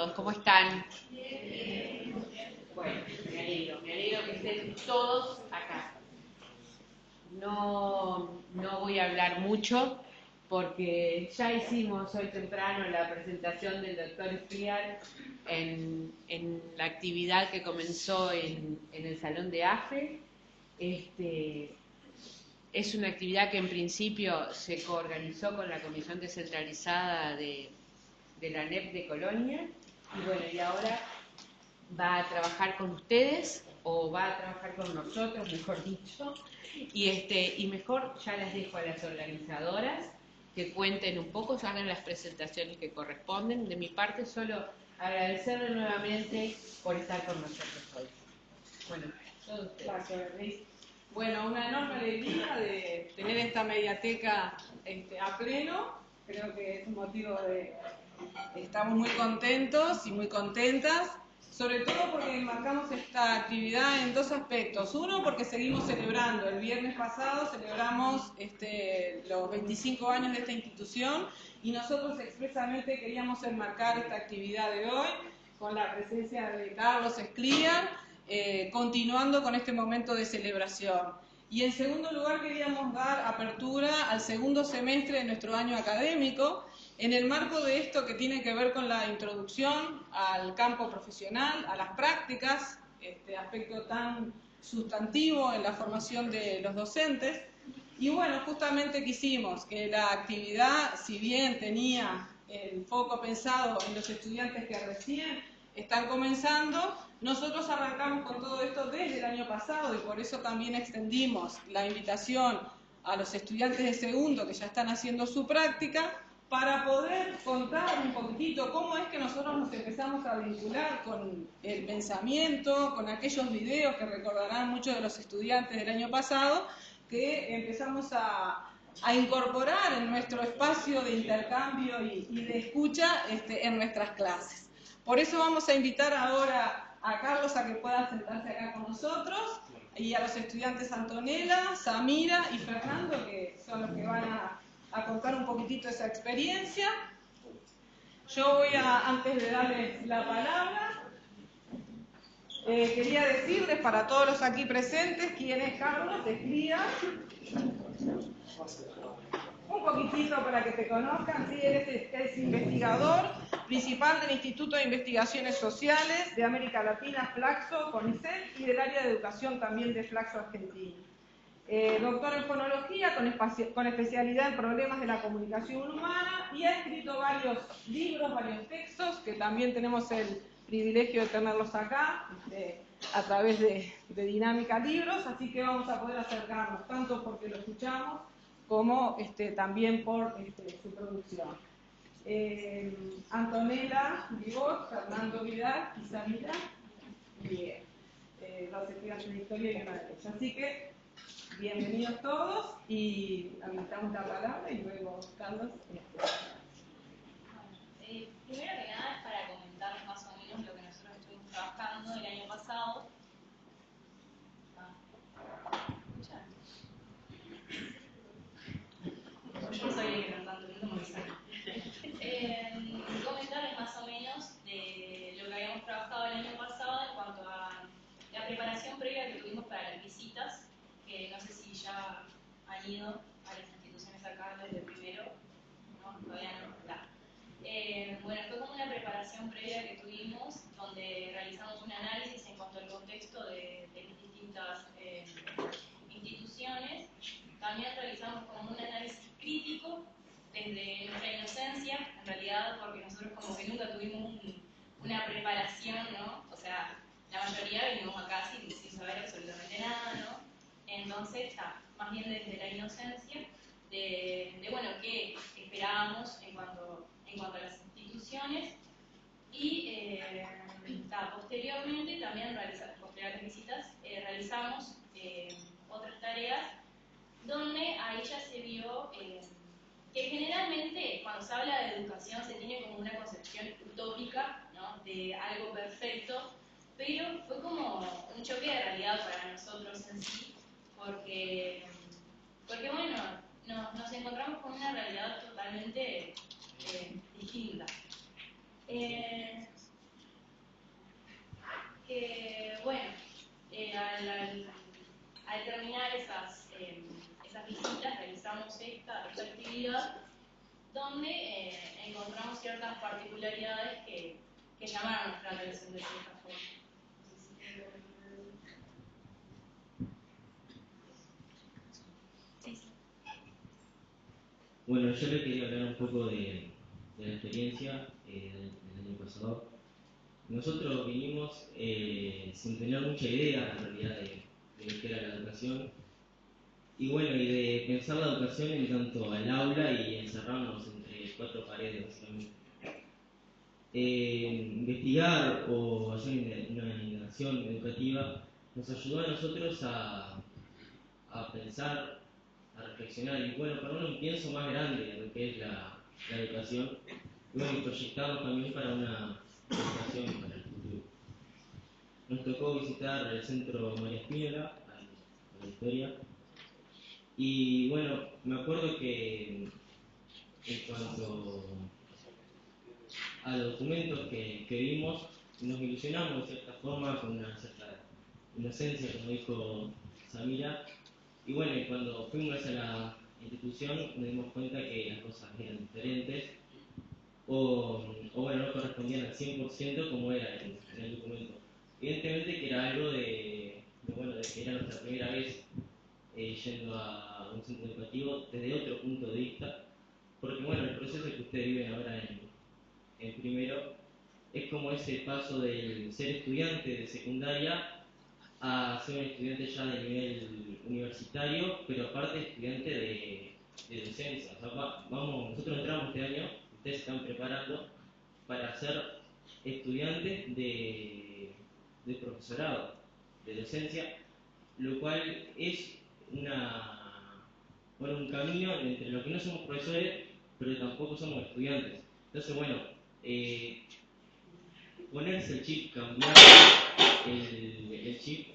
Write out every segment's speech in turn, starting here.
todos, ¿cómo están? Bueno, me alegro que estén todos acá. No voy a hablar mucho porque ya hicimos hoy temprano la presentación del doctor Espriar en la actividad que comenzó en el Salón de AFE. Es una actividad que en principio se coorganizó con la Comisión Descentralizada de la ANEP de Colonia, y bueno, y ahora va a trabajar con ustedes, o va a trabajar con nosotros, mejor dicho, y mejor ya las dejo a las organizadoras que cuenten un poco, hagan las presentaciones que corresponden. De mi parte, solo agradecerle nuevamente por estar con nosotros hoy. Bueno, todos ustedes. Gracias, Beatriz. Bueno, una enorme alegría de tener esta mediateca a pleno. Creo que es un motivo de... Estamos muy contentos y muy contentas, sobre todo porque enmarcamos esta actividad en dos aspectos. Uno, porque seguimos celebrando. El viernes pasado celebramos los 25 años de esta institución y nosotros expresamente queríamos enmarcar esta actividad de hoy con la presencia de Carlos Espriar, continuando con este momento de celebración. Y en segundo lugar queríamos dar apertura al segundo semestre de nuestro año académico en el marco de esto que tiene que ver con la introducción al campo profesional, a las prácticas, este aspecto tan sustantivo en la formación de los docentes. Y bueno, justamente quisimos que la actividad, si bien tenía el foco pensado en los estudiantes que recién están comenzando, nosotros arrancamos con todo esto desde el año pasado y por eso también extendimos la invitación a los estudiantes de segundo que ya están haciendo su práctica para poder contar un poquitito cómo es que nosotros nos empezamos a vincular con el pensamiento, con aquellos videos que recordarán muchos de los estudiantes del año pasado, que empezamos a incorporar en nuestro espacio de intercambio y de escucha en nuestras clases. Por eso vamos a invitar ahora a Carlos a que pueda sentarse acá con nosotros y a los estudiantes Antonella, Samira y Fernando, que son los que van a contar un poquitito esa experiencia. Yo voy antes de darles la palabra, quería decirles para todos los aquí presentes quién es Carlos Espriar. Un poquitito para que te conozcan, sí, él es investigador principal del Instituto de Investigaciones Sociales de América Latina, Flaxo, CONICET, y del área de educación también de Flaxo Argentina. Doctor en fonología con especialidad en problemas de la comunicación humana y ha escrito varios libros, varios textos, que también tenemos el privilegio de tenerlos acá a través de Dinámica Libros, así que vamos a poder acercarnos tanto porque lo escuchamos como también por su producción. Antonella Vivot, Fernando Vidal y Samira Bien, dos estudiantes de historia y una de ellas. Así que bienvenidos todos y habilitamos la palabra y luego Carlos. Primero que nada es para comentar más o menos lo que nosotros estuvimos trabajando el año pasado. Yo soy el que no tanto como comentarles más o menos de lo que habíamos trabajado el año pasado en cuanto a la preparación previa que tuvimos para las visitas, que no sé si ya han ido a las instituciones acá desde el primero, no, todavía no, está. Bueno, fue como una preparación previa que tuvimos donde realizamos un análisis en cuanto al contexto de las distintas instituciones. También realizamos como un análisis crítico desde nuestra inocencia, en realidad, porque nosotros como que nunca tuvimos una preparación, ¿no? O sea, la mayoría venimos acá sin saber absolutamente nada, ¿no? Entonces, está, más bien desde la inocencia de bueno, qué esperábamos en cuanto a las instituciones y posteriormente también posterior a las visitas realizamos otras tareas donde ahí ya se vio que generalmente cuando se habla de educación se tiene como una concepción utópica, ¿no? De algo perfecto, pero fue como un choque de realidad para nosotros en sí, porque bueno, nos encontramos con una realidad totalmente distinta. esas visitas realizamos esta actividad donde encontramos ciertas particularidades que llamaron nuestra atención de cierta forma. Bueno, yo le quería hablar un poco de la experiencia del año pasado. Nosotros vinimos sin tener mucha idea, en realidad, de lo que era la educación. Y bueno, y de pensar la educación en tanto al aula y encerrarnos entre cuatro paredes, básicamente. Investigar o hacer una indagación educativa nos ayudó a nosotros a pensar, a reflexionar y bueno, poner un pienso más grande de lo que es la educación y bueno, y proyectarnos también para una educación para el futuro. Nos tocó visitar el centro María Espínola, a la historia, y bueno, me acuerdo que en cuanto a los documentos que vimos, nos ilusionamos de cierta forma con una cierta inocencia, como dijo Samira, y bueno, y cuando fuimos a la institución nos dimos cuenta que las cosas eran diferentes o bueno, no correspondían al 100% como era en el documento. Evidentemente que era algo bueno, de que era nuestra primera vez yendo a un centro educativo desde otro punto de vista, porque bueno, el proceso que ustedes viven ahora en primero es como ese paso del ser estudiante de secundaria a ser un estudiante ya de nivel universitario, pero aparte estudiante de docencia. O sea, nosotros entramos este año, ustedes se están preparando para ser estudiantes de profesorado, de docencia, lo cual es un camino entre lo que no somos profesores, pero tampoco somos estudiantes. Entonces, bueno, ponerse el chip, cambiar el chip,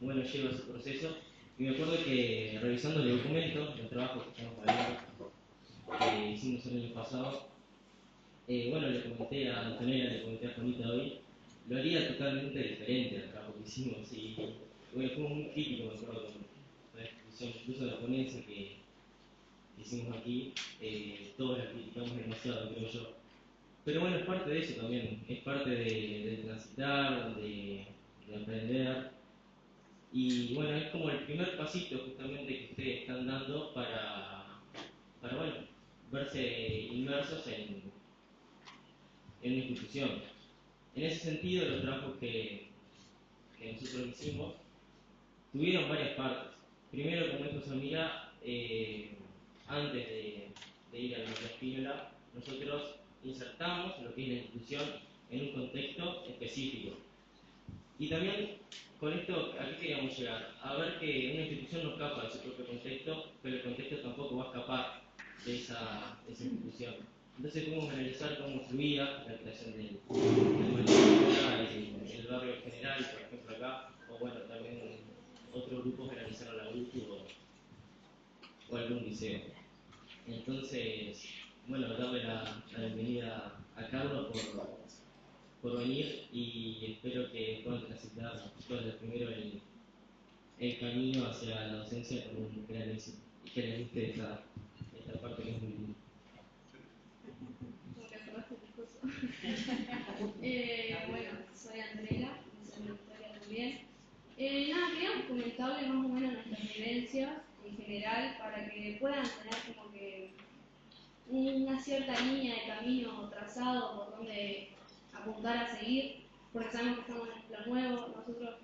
bueno, lleva su proceso. Y me acuerdo que revisando el documento, el trabajo que estamos hablando, que hicimos el año pasado, bueno, le comenté a Antonella, le comenté a Juanita hoy, lo haría totalmente diferente al trabajo que hicimos. Y bueno, fue muy crítico, me acuerdo, con la discusión, incluso la ponencia que hicimos aquí, todos la criticamos demasiado, creo yo. Pero bueno, es parte de eso también, es parte de transitar, de aprender. Y bueno, es como el primer pasito justamente que ustedes están dando para bueno, verse inmersos en una institución. En ese sentido, los trabajos que nosotros hicimos tuvieron varias partes. Primero, como dijo Samira, antes de ir a la Espínola, nosotros insertamos lo que es la institución en un contexto específico. Y también con esto, ¿a qué queríamos llegar? A ver que una institución no escapa de su propio contexto, pero el contexto tampoco va a escapar de esa institución. Entonces fuimos a analizar cómo fluía la creación del el barrio en general, por ejemplo acá, o bueno, también otros grupos que analizaron la UTU o algún liceo. Entonces, bueno, darle la bienvenida a Carlos por venir y espero que puedan transitar todos primero el camino hacia la docencia con un gran éxito y que les guste esta parte que es muy linda. Bueno, soy Andrea, soy Victoria también. Nada, queríamos comentarles más o menos nuestras vivencias en general para que puedan tener como que una cierta línea de camino trazado por donde apuntar a seguir, porque sabemos que estamos en un plan nuevo. Nosotros,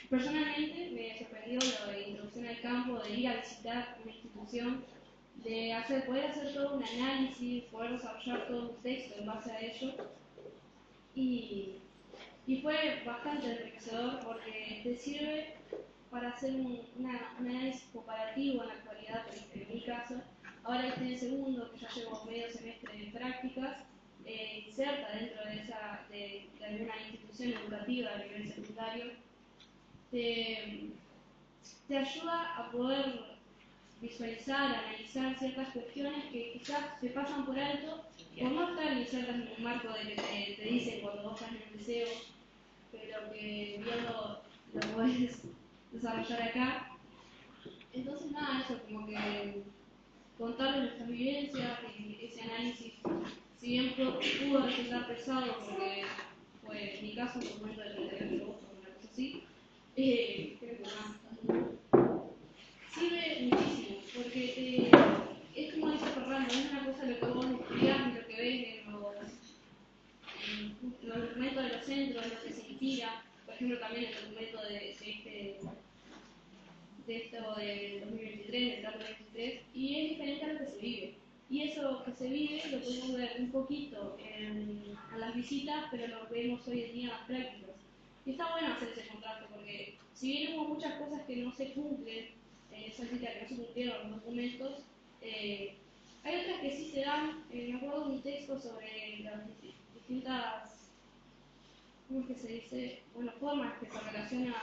personalmente, me sorprendió lo de introducción al campo, de ir a visitar una institución, de poder hacer todo un análisis, poder desarrollar todo un texto en base a ello. Y fue bastante enriquecedor porque te sirve para hacer un análisis comparativo en la actualidad, en mi caso. Ahora estoy en segundo, que ya llevo medio semestre de prácticas, inserta dentro de alguna institución educativa a nivel secundario, te ayuda a poder visualizar, analizar ciertas cuestiones que quizás te pasan por alto por no estar insertas en un marco de que te dicen cuando vos estás en el liceo, pero que viendo lo podés desarrollar acá. Entonces nada, eso, como que contarles nuestras vivencias y ese análisis, si bien pudo resultar pesado porque fue en mi caso un momento de 38 votos o una cosa así, creo que más sirve muchísimo, porque es como dice Fernando, no es una cosa lo que vos estudiás ni lo que ves en los documentos de los centros, en lo que se inspira, por ejemplo también el documento de esto del 2023, del dato 23, y es diferente a lo que se vive. Y eso que se vive lo podemos ver un poquito en las visitas, pero lo vemos hoy en día en las prácticas. Y está bueno hacer ese contraste, porque si bien hubo muchas cosas que no se cumplen en esa cita, que no se cumplieron los documentos, hay otras que sí se dan. Me acuerdo de un texto sobre las distintas, ¿cómo es que se dice? Bueno, formas que se relacionan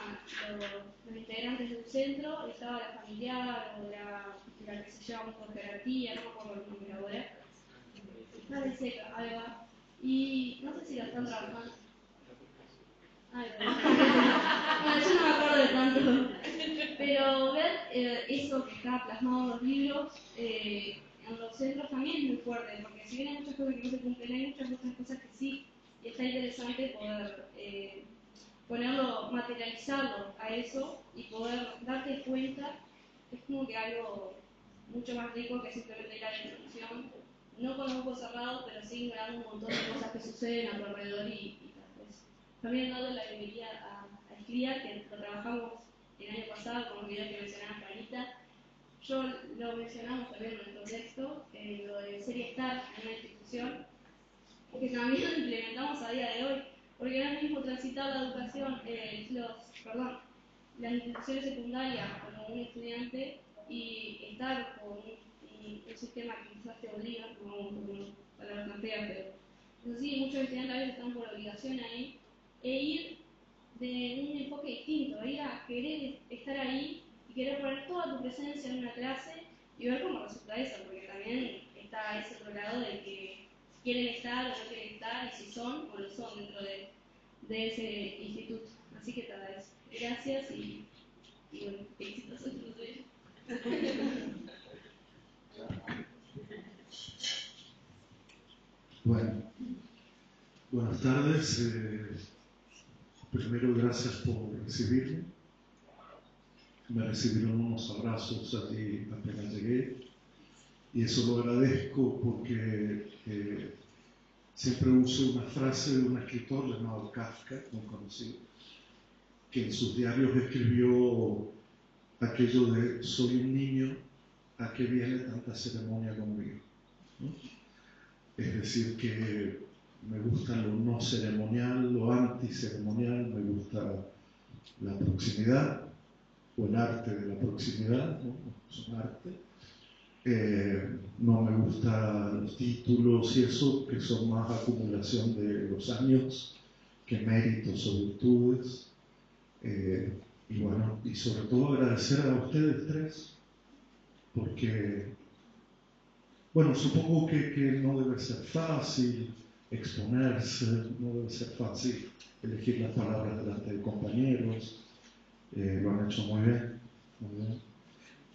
los integrantes de un centro. Estaba la familiar o la que se lleva por jerarquía, no me acuerdo el nombre ahora. Parece algo. Y no sé si la están trabajando. Ay, bueno, yo no me acuerdo de tanto. Pero ver eso que está plasmado en los libros, en los centros también es muy fuerte, porque si bien hay muchas cosas que no se cumplen, hay muchas otras cosas que sí. Y está interesante poder ponerlo, materializarlo a eso y poder darte cuenta. Es como que algo mucho más rico que simplemente ir a la introducción, no con los ojos cerrados, pero sí ignorando un montón de cosas que suceden a tu alrededor y tal vez. También dando la bienvenida a Escliar, que lo trabajamos el año pasado con los videos que mencionaba Carita. Yo lo mencionamos también en nuestro texto, lo de ser y estar en una institución, que también lo implementamos a día de hoy, porque no es lo mismo transitar la educación, las instituciones secundarias como un estudiante y estar con un sistema que quizás te obliga, no palabras tan feas, pero sí, muchos estudiantes a veces están por obligación ahí, e ir de un enfoque distinto, ir a querer estar ahí y querer poner toda tu presencia en una clase y ver cómo resulta eso, porque también está ese otro lado de que quieren estar o no quieren estar, y si son o no son dentro de ese instituto. Así que nada, eso. Gracias y bueno, éxitos a todos ellos. Bueno, buenas tardes. Primero, gracias por recibirme. Me recibieron unos abrazos allí apenas llegué. Y eso lo agradezco porque siempre uso una frase de un escritor llamado Kafka, muy conocido, que en sus diarios escribió aquello de: soy un niño, ¿a qué viene tanta ceremonia conmigo? ¿No? Es decir, que me gusta lo no ceremonial, lo anticeremonial, me gusta la proximidad o el arte de la proximidad, ¿no? Es un arte. No me gustan los títulos y eso, que son más acumulación de los años que méritos o virtudes. Y bueno, y sobre todo agradecer a ustedes tres, porque, bueno, supongo que no debe ser fácil exponerse, no debe ser fácil elegir las palabras delante de compañeros. Lo han hecho muy bien, muy bien.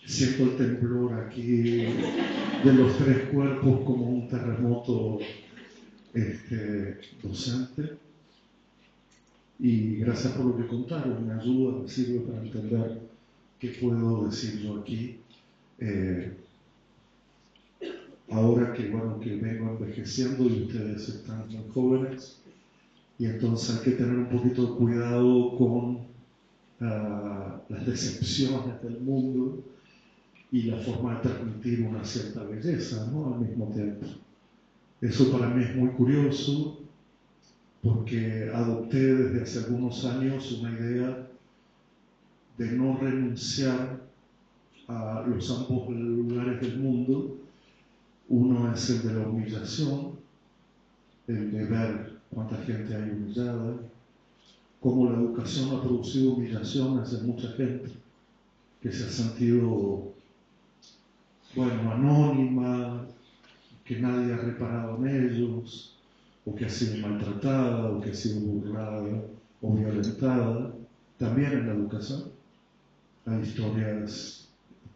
Siento el temblor aquí de los tres cuerpos como un terremoto docente. Y gracias por lo que contaron, me ayuda, me sirve para entender qué puedo decir yo aquí. Ahora que, bueno, que vengo envejeciendo y ustedes están muy jóvenes, y entonces hay que tener un poquito de cuidado con las decepciones del mundo y la forma de transmitir una cierta belleza, ¿no? Al mismo tiempo. Eso para mí es muy curioso, porque adopté desde hace algunos años una idea de no renunciar a los ambos lugares del mundo. Uno es el de la humillación, el de ver cuánta gente hay humillada, cómo la educación ha producido humillaciones de mucha gente que se ha sentido, bueno, anónima, que nadie ha reparado en ellos, o que ha sido maltratada, o que ha sido burlada o violentada, también en la educación. Hay historias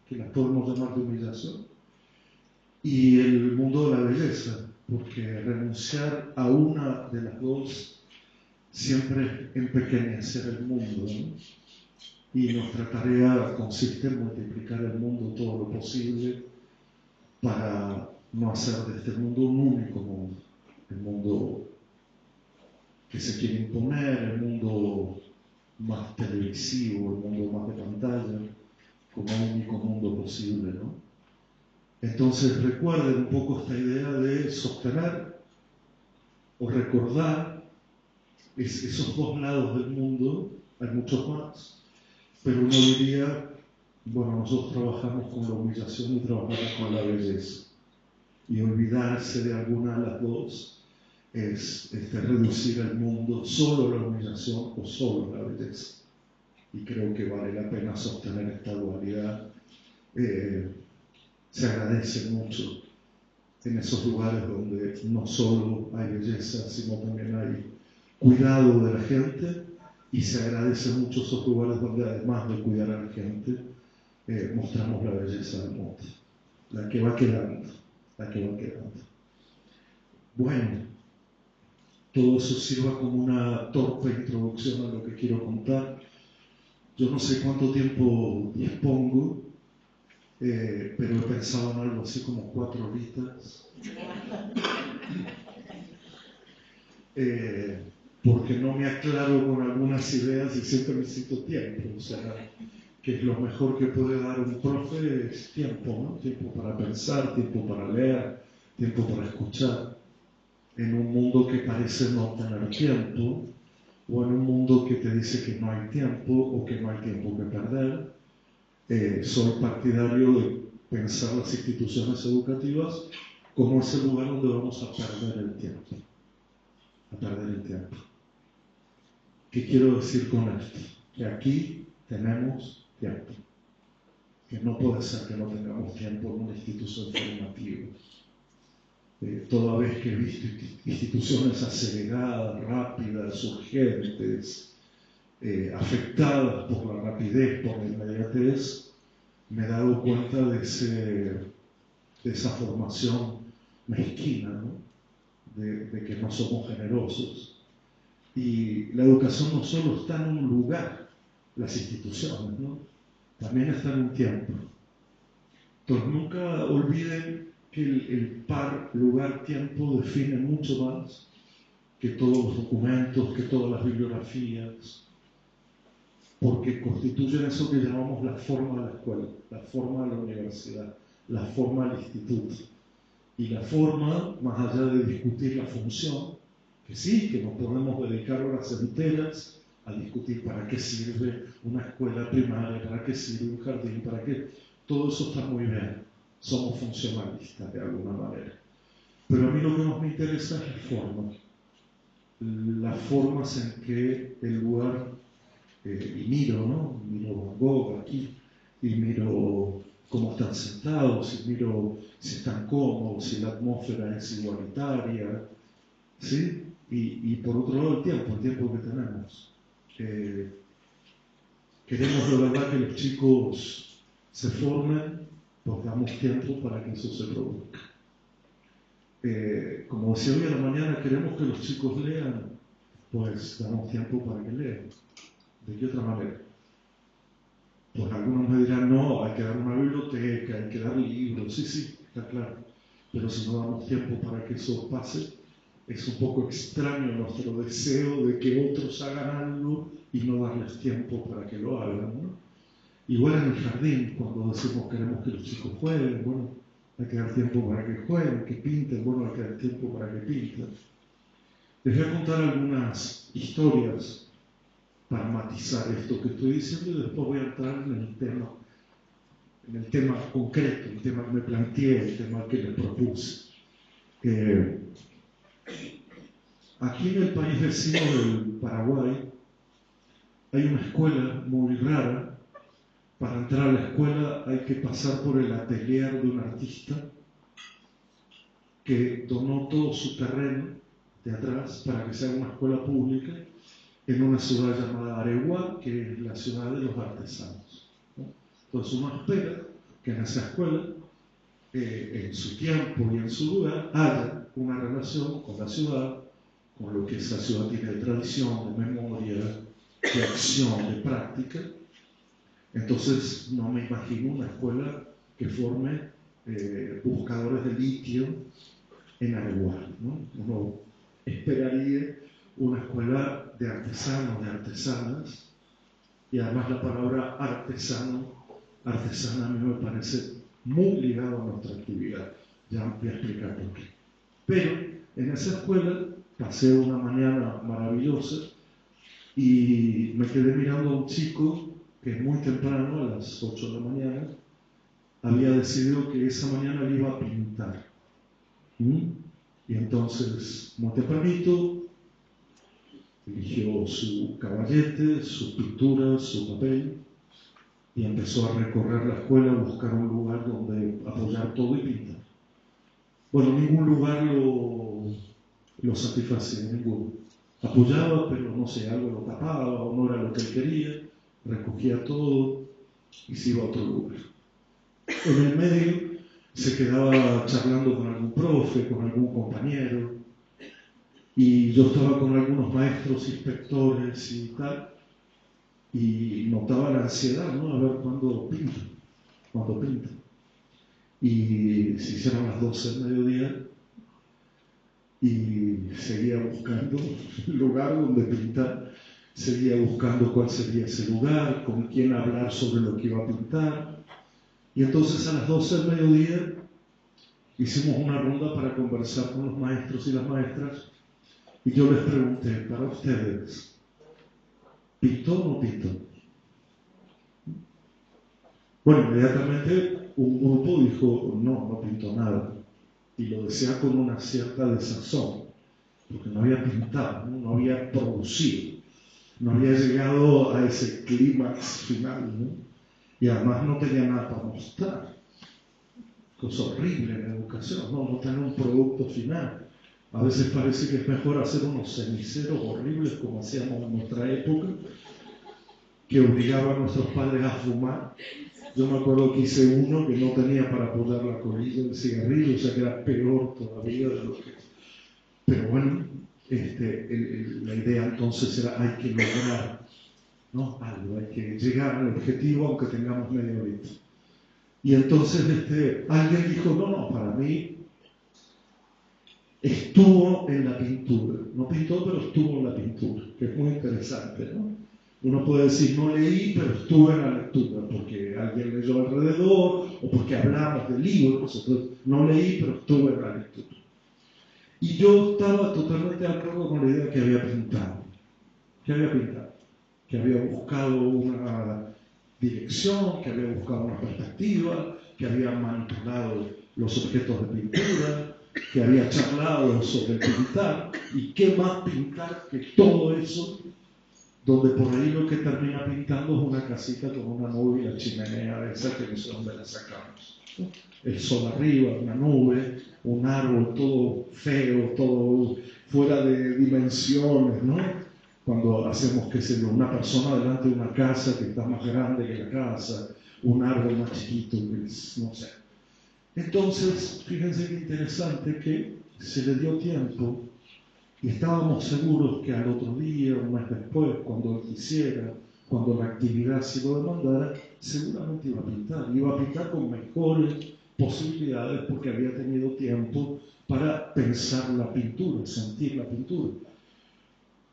que las podemos llamar de humillación. Y el mundo de la belleza, porque renunciar a una de las dos siempre empequeñecer el mundo, ¿no? Y nuestra tarea consiste en multiplicar el mundo todo lo posible para no hacer de este mundo un único mundo, el mundo que se quiere imponer, el mundo más televisivo, el mundo más de pantalla, como único mundo posible, ¿no? Entonces recuerden un poco esta idea de sostener o recordar esos dos lados del mundo. Hay muchos más, pero uno diría, bueno, nosotros trabajamos con la humillación y trabajamos con la belleza, y olvidarse de alguna de las dos es reducir el mundo solo a la humillación o solo a la belleza, y creo que vale la pena sostener esta dualidad. Se agradece mucho en esos lugares donde no solo hay belleza, sino también hay cuidado de la gente, y se agradece mucho esos lugares donde además de cuidar a la gente, mostramos la belleza del mundo, la que va quedando, la que va quedando. Bueno, todo eso sirva como una torpe introducción a lo que quiero contar. Yo no sé cuánto tiempo dispongo, pero he pensado en algo así como 4 horitas. Porque no me aclaro con algunas ideas y siempre necesito tiempo. O sea, que es lo mejor que puede dar un profe es tiempo, ¿no? Tiempo para pensar, tiempo para leer, tiempo para escuchar. En un mundo que parece no tener tiempo, o en un mundo que te dice que no hay tiempo o que no hay tiempo que perder, soy partidario de pensar las instituciones educativas como ese lugar donde vamos a perder el tiempo. A perder el tiempo. ¿Qué quiero decir con esto? Que aquí tenemos tiempo. Que no puede ser que no tengamos tiempo en una institución formativa. Toda vez que he visto instituciones aceleradas, rápidas, urgentes, afectadas por la rapidez, por la inmediatez, me he dado cuenta de esa formación mezquina, ¿no? de que no somos generosos. Y la educación no solo está en un lugar, las instituciones, ¿no? También está en un tiempo. Entonces nunca olviden que el par lugar-tiempo define mucho más que todos los documentos, que todas las bibliografías, porque constituyen eso que llamamos la forma de la escuela, la forma de la universidad, la forma del instituto. Y la forma, más allá de discutir la función, que sí, que nos podemos dedicar horas enteras a discutir para qué sirve una escuela primaria, para qué sirve un jardín, para qué... Todo eso está muy bien, somos funcionalistas de alguna manera. Pero a mí lo que más me interesa es la forma. Las formas en que el lugar, y miro, ¿no? Miro Van Gogh aquí, y miro cómo están sentados, y miro si están cómodos, si la atmósfera es igualitaria, ¿sí? Y por otro lado el tiempo que tenemos. Queremos de verdad que los chicos se formen, pues damos tiempo para que eso se produzca. Como decía hoy a la mañana, queremos que los chicos lean, pues damos tiempo para que lean. ¿De qué otra manera? Pues algunos me dirán, no, hay que dar una biblioteca, hay que dar libros, sí, está claro. Pero si no damos tiempo para que eso pase, es un poco extraño nuestro deseo de que otros hagan algo y no darles tiempo para que lo hagan, ¿no? Igual en el jardín, cuando decimos queremos que los chicos jueguen, bueno, hay que dar tiempo para que jueguen, que pinten, bueno, hay que dar tiempo para que pinten. Les voy a contar algunas historias para matizar esto que estoy diciendo y después voy a entrar en el tema concreto, el tema que me planteé, el tema que les propuse. Aquí en el país vecino del Paraguay hay una escuela muy rara. Para entrar a la escuela hay que pasar por el atelier de un artista que donó todo su terreno de atrás para que sea una escuela pública en una ciudad llamada Areguá, que es la ciudad de los artesanos, ¿no? Entonces uno espera que en esa escuela, en su tiempo y en su lugar, haya una relación con la ciudad, con lo que esa ciudad tiene de tradición, de memoria, de acción, de práctica. Entonces no me imagino una escuela que forme buscadores de litio en Areguá, ¿no? Uno esperaría una escuela de artesanos, de artesanas, y además la palabra artesana a mí me parece muy ligado a nuestra actividad. Ya voy a explicar por qué. Pero en esa escuela pasé una mañana maravillosa y me quedé mirando a un chico que muy temprano, a las 8 de la mañana, había decidido que esa mañana le iba a pintar. Y entonces, muy tempranito, eligió su caballete, sus pinturas, su papel, y empezó a recorrer la escuela, a buscar un lugar donde apoyar todo y pintar. Bueno, ningún lugar lo satisfacía, ninguno. Apoyaba, pero no sé, algo lo tapaba o no era lo que él quería, recogía todo y se iba a otro lugar. En el medio se quedaba charlando con algún profe, con algún compañero, y yo estaba con algunos maestros, inspectores y tal, y notaba la ansiedad, ¿no? A ver cuándo pinta. Y se hicieron las 12 del mediodía y seguía buscando el lugar donde pintar, seguía buscando cuál sería ese lugar, con quién hablar sobre lo que iba a pintar. Y entonces a las 12 del mediodía hicimos una ronda para conversar con los maestros y las maestras, y yo les pregunté, para ustedes, ¿pintó o no pintó? Bueno, inmediatamente un grupo dijo, no pintó nada. Y lo decía con una cierta desazón, porque no había pintado, no había producido, no había llegado a ese clímax final, ¿no? Y además no tenía nada para mostrar. Cosa horrible en la educación, no tener un producto final. A veces parece que es mejor hacer unos ceniceros horribles como hacíamos en nuestra época, que obligaba a nuestros padres a fumar. Yo me acuerdo que hice uno que no tenía para apoyar la colilla del cigarrillo, o sea que era peor todavía de lo que... Pero bueno, la idea entonces era hay que lograr, ¿no? Algo, hay que llegar al objetivo aunque tengamos media horita. Y entonces alguien dijo, no, para mí estuvo en la pintura. No pintó, pero estuvo en la pintura, que es muy interesante, ¿no? Uno puede decir, no leí, pero estuve en la lectura, porque alguien leyó alrededor, o porque hablamos de libros, entonces no leí, pero estuve en la lectura. Y yo estaba totalmente de acuerdo con la idea que había pintado, que había buscado una dirección, que había buscado una perspectiva, que había manipulado los objetos de pintura, que había charlado sobre pintar, y qué más pintar que todo eso, donde por ahí lo que termina pintando es una casita con una nube y la chimenea de esa que no sé dónde la sacamos. El sol arriba, una nube, un árbol todo feo, todo fuera de dimensiones, ¿no? Cuando hacemos, qué sé yo, una persona delante de una casa que está más grande que la casa, un árbol más chiquito, no sé. Entonces, fíjense qué interesante que se le dio tiempo y estábamos seguros que al otro día, un mes después, cuando él quisiera, cuando la actividad se lo demandara, seguramente iba a pintar con mejores posibilidades porque había tenido tiempo para pensar la pintura, sentir la pintura.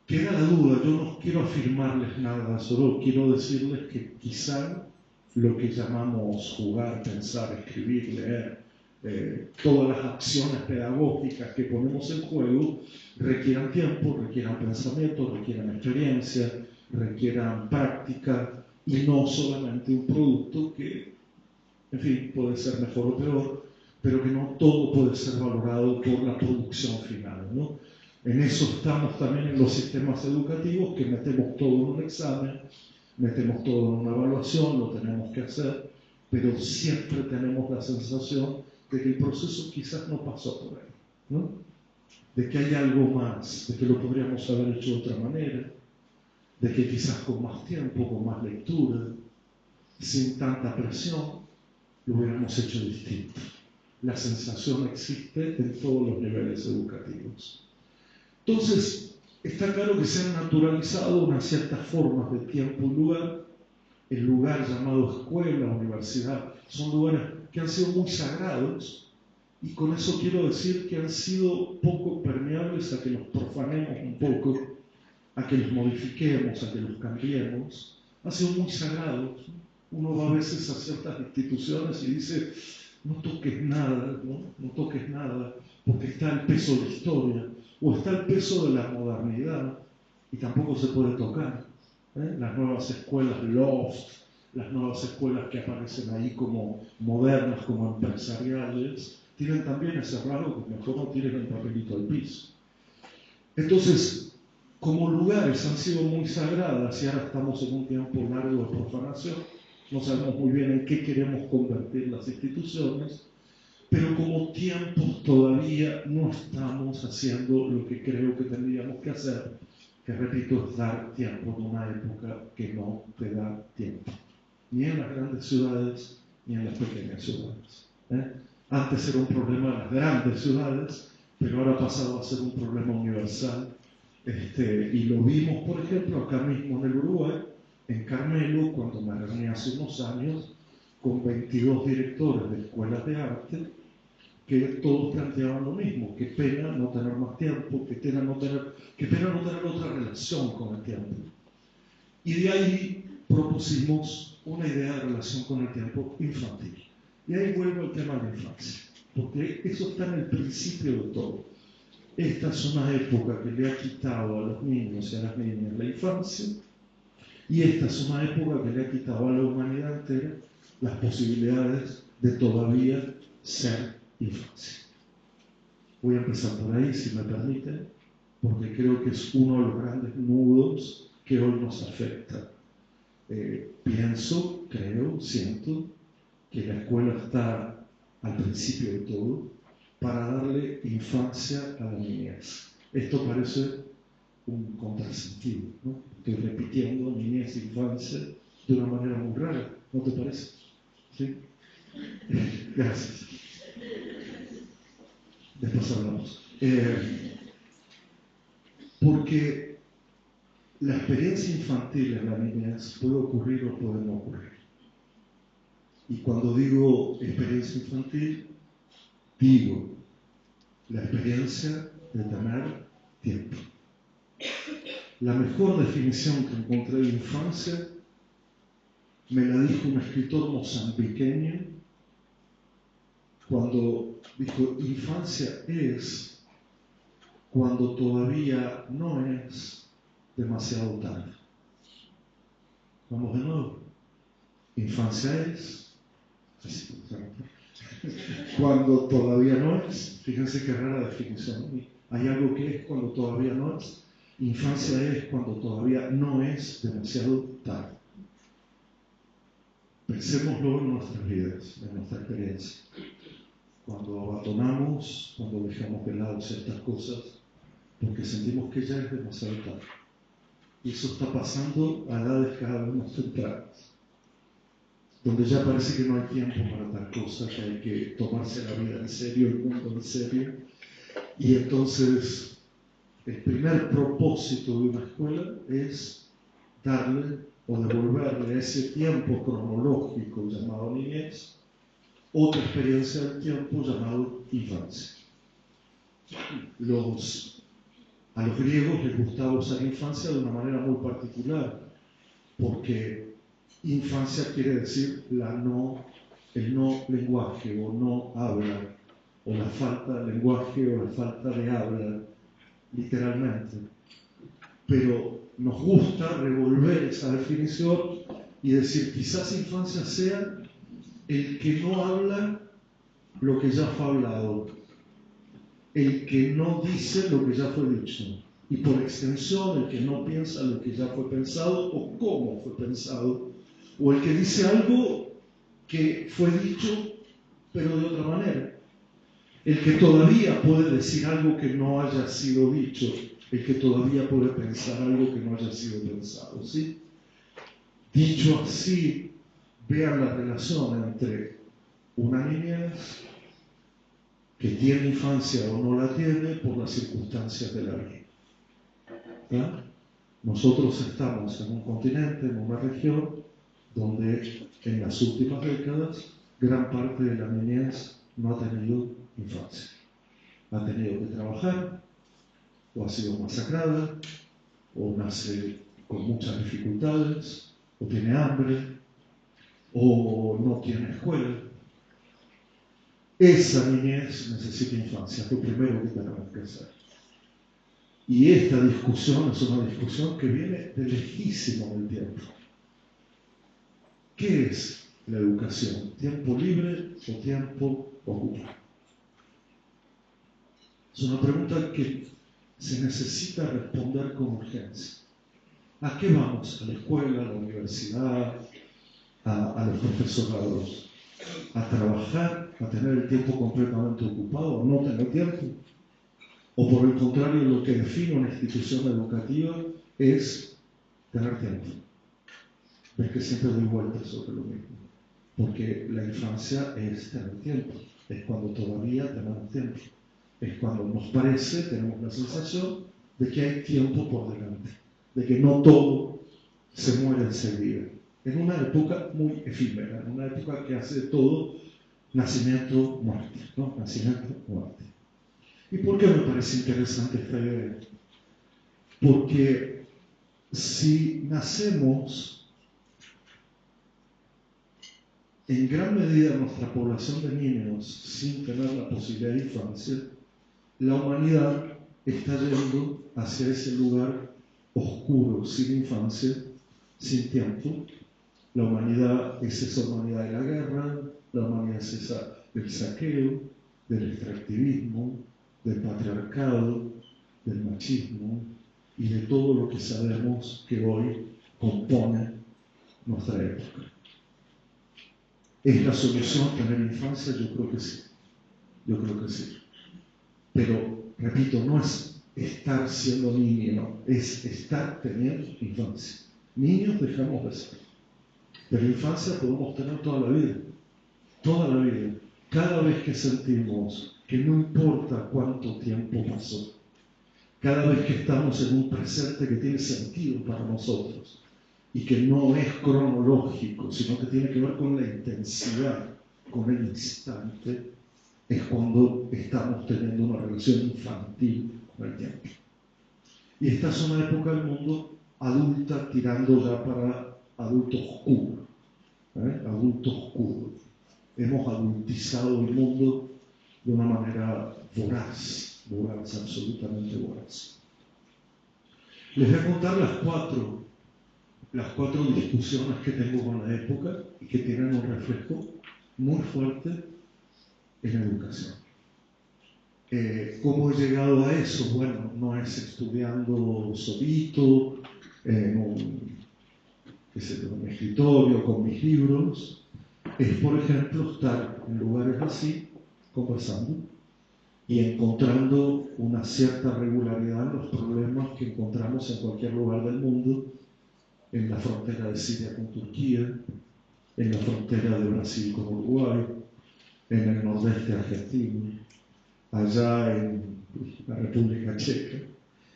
Queda la duda, yo no quiero afirmarles nada, solo quiero decirles que quizá lo que llamamos jugar, pensar, escribir, leer, todas las acciones pedagógicas que ponemos en juego requieran tiempo, requieran pensamiento, requieran experiencia, requieran práctica y no solamente un producto que, en fin, puede ser mejor o peor, pero que no todo puede ser valorado por la producción final, ¿no? En eso estamos también en los sistemas educativos, que metemos todo en un examen, metemos todo en una evaluación, lo tenemos que hacer, pero siempre tenemos la sensación de que el proceso quizás no pasó por ahí, ¿no? De que hay algo más, de que lo podríamos haber hecho de otra manera, de que quizás con más tiempo, con más lectura, sin tanta presión, lo hubiéramos hecho distinto. La sensación existe en todos los niveles educativos. Entonces, está claro que se han naturalizado unas ciertas formas de tiempo y lugar. El lugar llamado escuela, universidad, son lugares que han sido muy sagrados, y con eso quiero decir que han sido poco permeables a que los profanemos un poco, a que los modifiquemos, a que los cambiemos. Han sido muy sagrados. Uno va a veces a ciertas instituciones y dice, no toques nada, no toques nada, porque está el peso de la historia, o está el peso de la modernidad, y tampoco se puede tocar. Las nuevas escuelas loft, las nuevas escuelas que aparecen ahí como modernas, como empresariales, tienen también ese rasgo que mejor no tiren el papelito al piso. Entonces, como lugares han sido muy sagradas y ahora estamos en un tiempo largo de profanación, no sabemos muy bien en qué queremos convertir las instituciones, pero como tiempos todavía no estamos haciendo lo que creo que tendríamos que hacer, que repito, es dar tiempo en una época que no te da tiempo, ni en las grandes ciudades ni en las pequeñas ciudades. Antes era un problema de las grandes ciudades, pero ahora ha pasado a ser un problema universal. Y lo vimos, por ejemplo, acá mismo en el Uruguay, en Carmelo, cuando me reuní hace unos años con 22 directores de escuelas de arte, que todos planteaban lo mismo: qué pena no tener más tiempo, qué pena no tener otra relación con el tiempo. Y de ahí propusimos una idea de relación con el tiempo infantil. Y ahí vuelvo al tema de la infancia, porque eso está en el principio de todo. Esta es una época que le ha quitado a los niños y a las niñas la infancia, y esta es una época que le ha quitado a la humanidad entera las posibilidades de todavía ser infancia. Voy a empezar por ahí, si me permiten, porque creo que es uno de los grandes nudos que hoy nos afecta. Pienso, creo, siento que la escuela está al principio de todo para darle infancia a la niñez. Esto parece un contrasentido, ¿no? Estoy repitiendo niñez e infancia de una manera muy rara, ¿no te parece? ¿Sí? Gracias. Después hablamos. Porque la experiencia infantil en la niñez puede ocurrir o puede no ocurrir. Y cuando digo experiencia infantil, digo la experiencia de tener tiempo. La mejor definición que encontré de infancia me la dijo un escritor mozambiqueño cuando dijo: infancia es cuando todavía no es demasiado tarde. Vamos de nuevo. Infancia es cuando todavía no es. Fíjense qué rara definición. Hay algo que es cuando todavía no es. Infancia es cuando todavía no es demasiado tarde. Pensémoslo en nuestras vidas, en nuestra experiencia. Cuando abandonamos, cuando dejamos de lado ciertas cosas, porque sentimos que ya es demasiado tarde. Y eso está pasando a edades cada vez más tempranas, donde ya parece que no hay tiempo para tal cosa, que hay que tomarse la vida en serio, el mundo en serio. Y entonces, el primer propósito de una escuela es darle o devolverle a ese tiempo cronológico llamado niñez otra experiencia del tiempo llamado infancia. A los griegos les gustaba usar infancia de una manera muy particular, porque infancia quiere decir el no lenguaje o no habla, o la falta de lenguaje o la falta de habla, literalmente. Pero nos gusta revolver esa definición y decir: quizás infancia sea el que no habla lo que ya fue hablado, el que no dice lo que ya fue dicho, y por extensión el que no piensa lo que ya fue pensado o cómo fue pensado, o el que dice algo que fue dicho pero de otra manera, el que todavía puede decir algo que no haya sido dicho, el que todavía puede pensar algo que no haya sido pensado, ¿sí? Dicho así, vean la relación entre una niñez que tiene infancia o no la tiene por las circunstancias de la vida. ¿Ah? Nosotros estamos en un continente, en una región, donde en las últimas décadas gran parte de la niñez no ha tenido infancia. Ha tenido que trabajar, o ha sido masacrada, o nace con muchas dificultades, o tiene hambre, o no tiene escuela. Esa niñez necesita infancia, es lo primero que tenemos que hacer. Y esta discusión es una discusión que viene de lejísimo del tiempo. ¿Qué es la educación? ¿Tiempo libre o tiempo ocupado? Es una pregunta que se necesita responder con urgencia. ¿A qué vamos? ¿A la escuela, a la universidad, a los profesorados? ¿A trabajar, a tener el tiempo completamente ocupado, a no tener tiempo? ¿O por el contrario, lo que define una institución educativa es tener tiempo? Es que siempre doy vueltas sobre lo mismo. Porque la infancia es tener tiempo, es cuando todavía tenemos tiempo. Es cuando nos parece, tenemos la sensación de que hay tiempo por delante, de que no todo se muere enseguida. En una época muy efímera, en una época que hace de todo nacimiento, muerte, ¿no? Nacimiento, muerte. ¿Y por qué me parece interesante esta idea? Porque si nacemos, en gran medida nuestra población de niños sin tener la posibilidad de infancia, la humanidad está yendo hacia ese lugar oscuro, sin infancia, sin tiempo. La humanidad es esa humanidad de la guerra, la humanidad es esa del saqueo, del extractivismo, del patriarcado, del machismo y de todo lo que sabemos que hoy compone nuestra época. ¿Es la solución tener infancia? Yo creo que sí. Yo creo que sí. Pero, repito, no es estar siendo niño, es estar teniendo infancia. Niños dejamos de ser. Pero infancia podemos tener toda la vida. Toda la vida. Cada vez que sentimos que no importa cuánto tiempo pasó, cada vez que estamos en un presente que tiene sentido para nosotros y que no es cronológico, sino que tiene que ver con la intensidad, con el instante, es cuando estamos teniendo una relación infantil con el tiempo. Y esta es una época del mundo adulta tirando ya para adulto oscuro. Adulto oscuro. Hemos adultizado el mundo de una manera voraz, absolutamente voraz. Les voy a contar las cuatro discusiones que tengo con la época y que tienen un reflejo muy fuerte en la educación. ¿Cómo he llegado a eso? Bueno, no es estudiando solito, en un escritorio, con mis libros. Es, por ejemplo, estar en lugares así, conversando y encontrando una cierta regularidad en los problemas que encontramos en cualquier lugar del mundo, en la frontera de Siria con Turquía, en la frontera de Brasil con Uruguay, en el nordeste argentino, allá en la República Checa,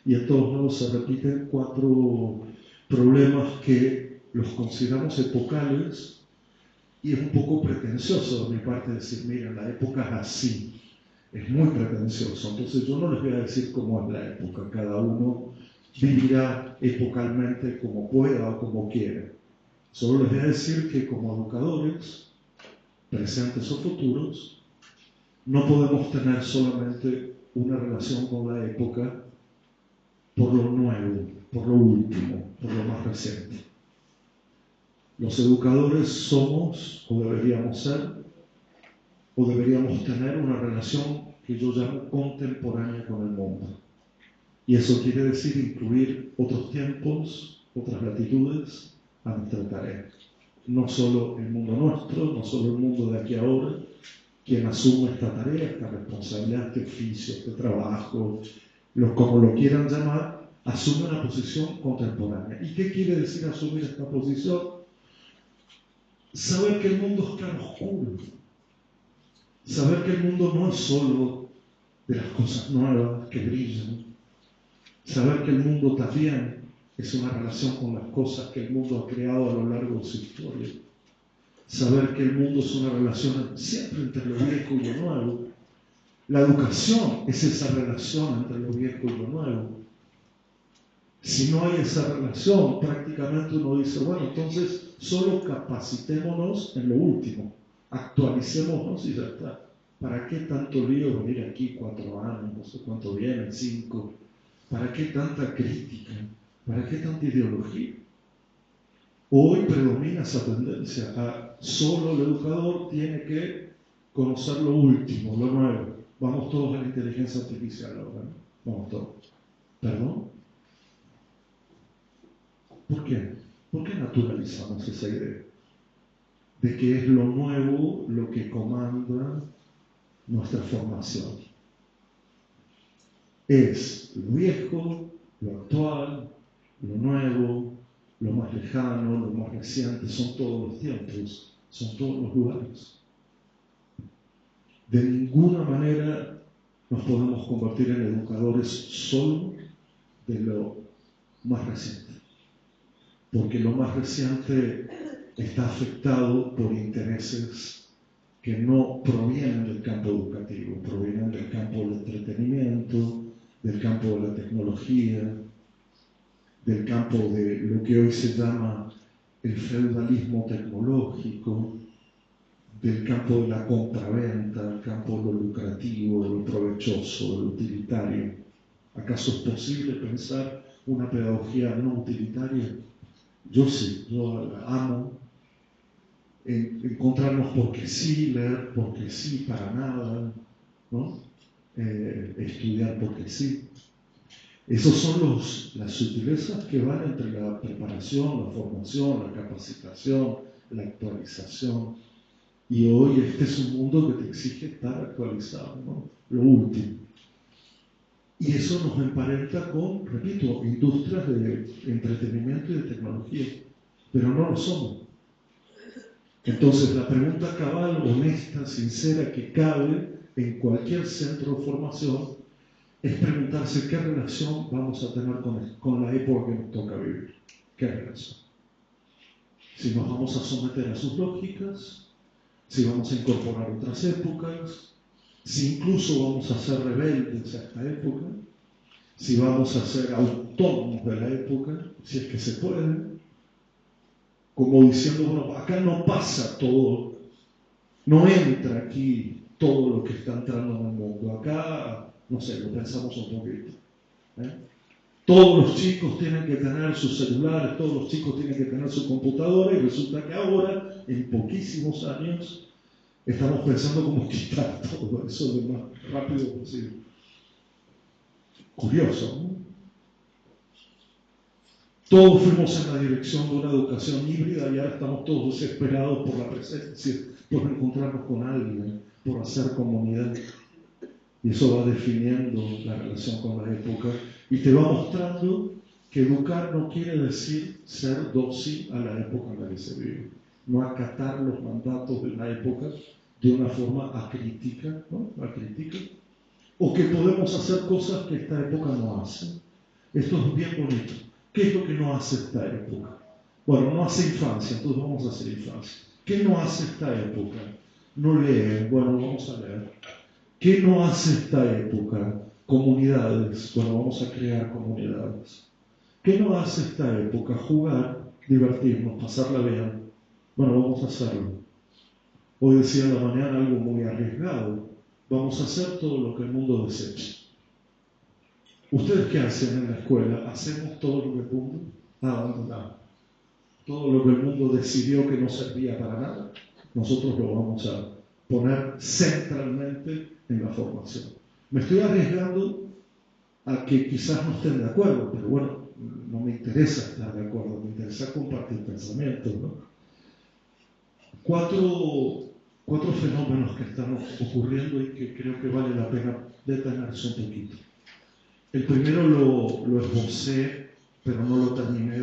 y en todos lados se repiten cuatro problemas que los consideramos epocales, y es un poco pretencioso de mi parte decir, mira, la época es así, es muy pretencioso, entonces yo no les voy a decir cómo es la época, cada uno vivirá epocalmente como pueda o como quiera. Solo les voy a decir que como educadores, presentes o futuros, no podemos tener solamente una relación con la época por lo nuevo, por lo último, por lo más reciente. Los educadores somos, o deberíamos ser, o deberíamos tener una relación que yo llamo contemporánea con el mundo. Y eso quiere decir incluir otros tiempos, otras latitudes a nuestra tarea. No solo el mundo nuestro, no solo el mundo de aquí a ahora, quien asume esta tarea, esta responsabilidad, este oficio, este trabajo, como lo quieran llamar, asume una posición contemporánea. ¿Y qué quiere decir asumir esta posición? saber que el mundo es claroscuro, saber que el mundo no es solo de las cosas nuevas que brillan, saber que el mundo también es una relación con las cosas que el mundo ha creado a lo largo de su historia, saber que el mundo es una relación siempre entre lo viejo y lo nuevo. La educación es esa relación entre lo viejo y lo nuevo. Si no hay esa relación, prácticamente uno dice, bueno, entonces solo capacitémonos en lo último, actualicémonos y ya está. ¿Para qué tanto lío venir aquí 4 años, no sé cuánto vienen, 5? ¿Para qué tanta crítica? ¿Para qué tanta ideología? Hoy predomina esa tendencia a solo el educador tiene que conocer lo último, lo nuevo. Vamos todos a la inteligencia artificial ahora, ¿no? Vamos todos. ¿Perdón? ¿Por qué? ¿Por qué naturalizamos esa idea? De que es lo nuevo lo que comanda nuestra formación. Es lo viejo, lo actual, lo nuevo, lo más lejano, lo más reciente, son todos los tiempos, son todos los lugares. De ninguna manera nos podemos convertir en educadores solo de lo más reciente, porque lo más reciente está afectado por intereses que no provienen del campo educativo, provienen del campo del entretenimiento, del campo de la tecnología, del campo de lo que hoy se llama el feudalismo tecnológico, del campo de la compraventa, del campo de lo lucrativo, de lo provechoso, de lo utilitario. ¿Acaso es posible pensar una pedagogía no utilitaria? Yo sí, yo la amo. Encontrarnos porque sí, leer porque sí, para nada, ¿no? Estudiar porque sí. Esas son las sutilezas que van entre la preparación, la formación, la capacitación, la actualización. Y hoy este es un mundo que te exige estar actualizado, ¿no? Lo último. Y eso nos emparenta con, repito, industrias de entretenimiento y de tecnología, pero no lo somos. Entonces, la pregunta cabal, honesta, sincera, que cabe en cualquier centro de formación es preguntarse qué relación vamos a tener con la época que nos toca vivir. ¿Qué relación? Si nos vamos a someter a sus lógicas, si vamos a incorporar otras épocas, si incluso vamos a ser rebeldes a esta época, si vamos a ser autónomos de la época, si es que se puede, como diciendo, bueno, acá no pasa todo, no entra aquí todo lo que está entrando en el mundo, acá, no sé, lo pensamos un poquito. Todos los chicos tienen que tener sus celulares, todos los chicos tienen que tener su computadora y resulta que ahora, en poquísimos años, estamos pensando cómo quitar todo eso lo más rápido posible. Curioso, ¿no? Todos fuimos en la dirección de una educación híbrida y ahora estamos todos desesperados por la presencia, por encontrarnos con alguien, por hacer comunidad. Y eso va definiendo la relación con la época y te va mostrando que educar no quiere decir ser dócil a la época en la que se vive, no acatar los mandatos de una época de una forma acrítica, ¿no? Acrítica, o que podemos hacer cosas que esta época no hace. Esto es bien bonito. ¿Qué es lo que no hace esta época? Bueno, no hace infancia, entonces vamos a hacer infancia. ¿Qué no hace esta época? No lee, bueno, vamos a leer. ¿Qué no hace esta época? Comunidades, bueno, vamos a crear comunidades. ¿Qué no hace esta época? Jugar, divertirnos, pasarla bien. Bueno, vamos a hacerlo. Hoy decía en la mañana algo muy arriesgado. Vamos a hacer todo lo que el mundo desecha. ¿Ustedes qué hacen en la escuela? ¿Hacemos todo lo que el mundo ha abandonado? Todo lo que el mundo decidió que no servía para nada, nosotros lo vamos a poner centralmente en la formación. Me estoy arriesgando a que quizás no estén de acuerdo, pero bueno, no me interesa estar de acuerdo, me interesa compartir pensamientos, ¿no? Cuatro fenómenos que están ocurriendo y que creo que vale la pena detenerse un poquito. El primero lo esbocé, pero no lo terminé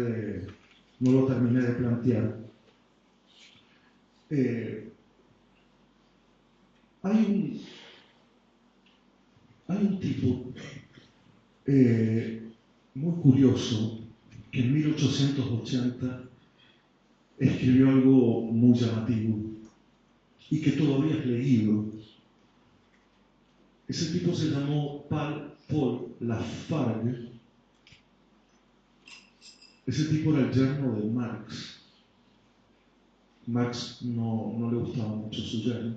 de plantear. Hay un tipo muy curioso que en 1880 escribió algo muy llamativo y que todavía es leído. Ese tipo se llamó Paul Lafargue. Ese tipo era el yerno de Marx. Marx no le gustaba mucho su yerno.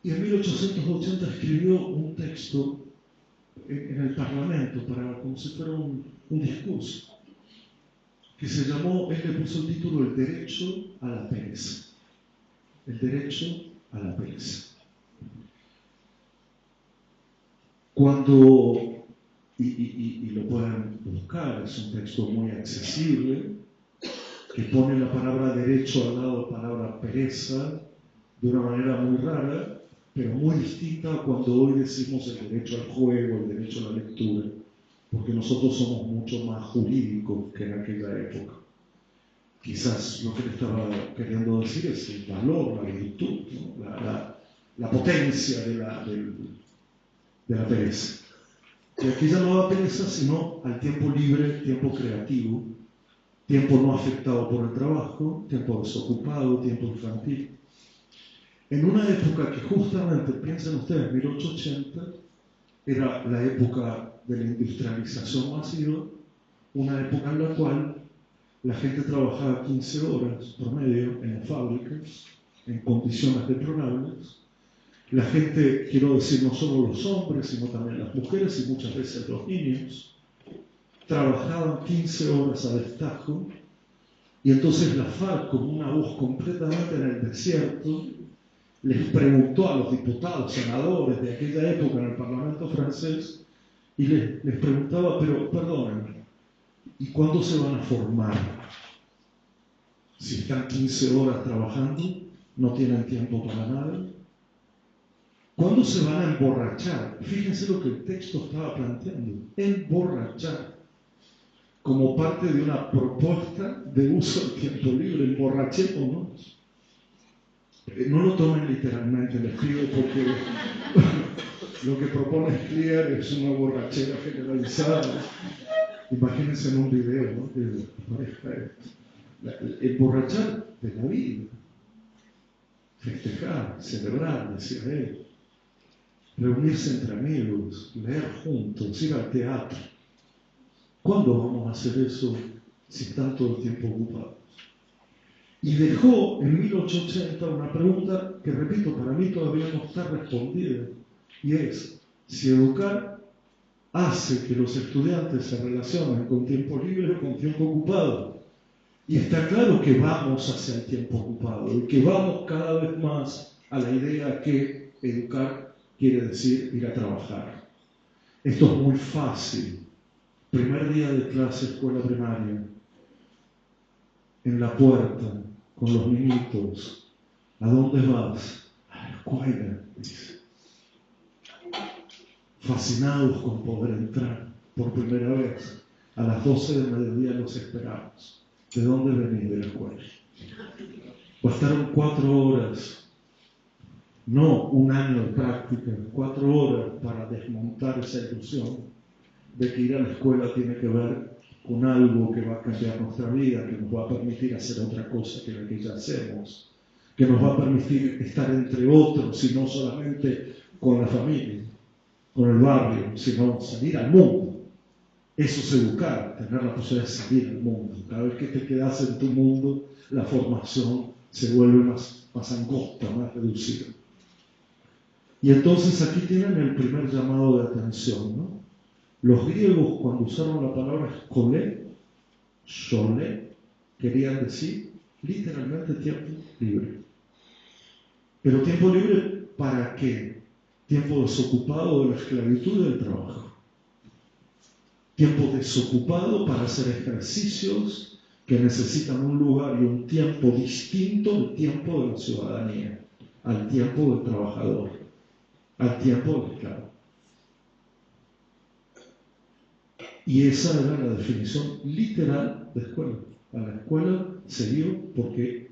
Y en 1880 escribió un texto en el Parlamento, como si fuera un discurso, que se llamó, él le puso el título El derecho a la pereza. El derecho a la pereza. Cuando, y lo pueden buscar, es un texto muy accesible, que pone la palabra derecho al lado de la palabra pereza de una manera muy rara, pero muy distinta a cuando hoy decimos el derecho al juego, el derecho a la lectura, porque nosotros somos mucho más jurídicos que en aquella época. Quizás lo que le estaba queriendo decir es el valor, la virtud, ¿no? la potencia de la pereza. Y aquí ya no da pereza, sino al tiempo libre, tiempo creativo, tiempo no afectado por el trabajo, tiempo desocupado, tiempo infantil. En una época que justamente, piensen ustedes, 1880, era la época de la industrialización masiva, una época en la cual la gente trabajaba 15 horas promedio en las fábricas, en condiciones deplorables. La gente, quiero decir, no solo los hombres, sino también las mujeres y muchas veces los niños, trabajaban 15 horas a destajo, y entonces la FARC, con una voz completamente en el desierto, les preguntó a los diputados, senadores de aquella época en el Parlamento francés, y les preguntaba, pero perdónenme, ¿y cuándo se van a formar? Si están 15 horas trabajando, no tienen tiempo para nada. ¿Cuándo se van a emborrachar? Fíjense lo que el texto estaba planteando, emborrachar, como parte de una propuesta de uso del tiempo libre, emborrachémonos. No lo tomen literalmente, les pido, porque lo que propone Clear es una borrachera generalizada. Imagínense en un video, ¿no? Que parezca esto. Emborrachar de la vida, festejar, celebrar, decía él, reunirse entre amigos, leer juntos, ir al teatro. ¿Cuándo vamos a hacer eso si están todo el tiempo ocupados? Y dejó en 1880 una pregunta que, repito, para mí todavía no está respondida, y es si educar hace que los estudiantes se relacionen con tiempo libre o con tiempo ocupado. Y está claro que vamos hacia el tiempo ocupado y que vamos cada vez más a la idea que educar quiere decir ir a trabajar. Esto es muy fácil. Primer día de clase, escuela primaria, en la puerta, con los niñitos. ¿A dónde vas? A la escuela, dice. Fascinados con poder entrar por primera vez. A las 12 del mediodía los esperamos. ¿De dónde venís? De la escuela. Bastaron 4 horas, no un año de práctica, 4 horas para desmontar esa ilusión de que ir a la escuela tiene que ver con algo que va a cambiar nuestra vida, que nos va a permitir hacer otra cosa que la que ya hacemos, que nos va a permitir estar entre otros y no solamente con la familia, con el barrio, sino salir al mundo. Eso es educar, tener la posibilidad de salir al mundo. Cada vez que te quedas en tu mundo, la formación se vuelve más angosta, más reducida. Y entonces aquí tienen el primer llamado de atención, ¿no? Los griegos, cuando usaron la palabra scholé, querían decir literalmente tiempo libre. Pero tiempo libre, ¿para qué? Tiempo desocupado de la esclavitud y del trabajo. Tiempo desocupado para hacer ejercicios que necesitan un lugar y un tiempo distinto al tiempo de la ciudadanía, al tiempo del trabajador, al tiempo del esclavo. Y esa era la definición literal de escuela. A la escuela se dio porque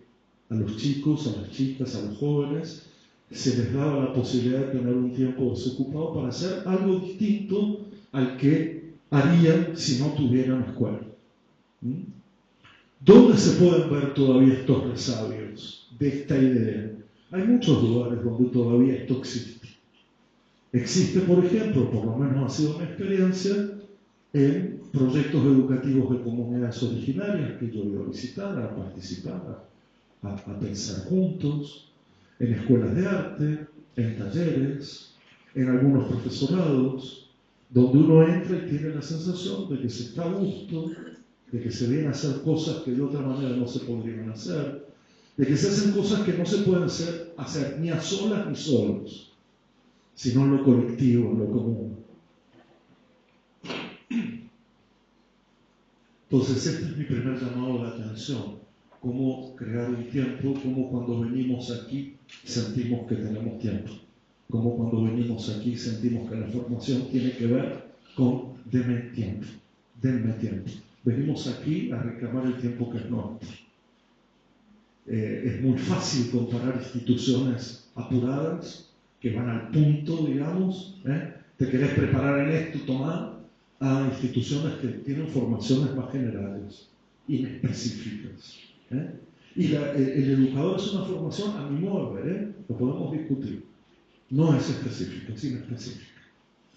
a los chicos, a las chicas, a los jóvenes, se les daba la posibilidad de tener un tiempo desocupado para hacer algo distinto al que harían si no tuvieran escuela. ¿Dónde se pueden ver todavía estos resabios de esta idea? Hay muchos lugares donde todavía esto existe. Existe, por ejemplo, por lo menos ha sido una experiencia, en proyectos educativos de comunidades originarias que yo he ido a visitar, a participar, a pensar juntos, en escuelas de arte, en talleres, en algunos profesorados, donde uno entra y tiene la sensación de que se está a gusto, de que se vienen a hacer cosas que de otra manera no se podrían hacer, de que se hacen cosas que no se pueden hacer ni a solas ni solos, sino en lo colectivo, en lo común. Entonces, este es mi primer llamado de atención: cómo crear un tiempo, cómo cuando venimos aquí sentimos que tenemos tiempo, cómo cuando venimos aquí sentimos que la formación tiene que ver con denme tiempo. Venimos aquí a reclamar el tiempo que es nuestro. Es muy fácil comparar instituciones apuradas, que van al punto, digamos, te querés preparar en esto, tomar, a instituciones que tienen formaciones más generales, inespecíficas. Y el educador es una formación, a mi modo de ver, lo podemos discutir. No es específica, es inespecífica,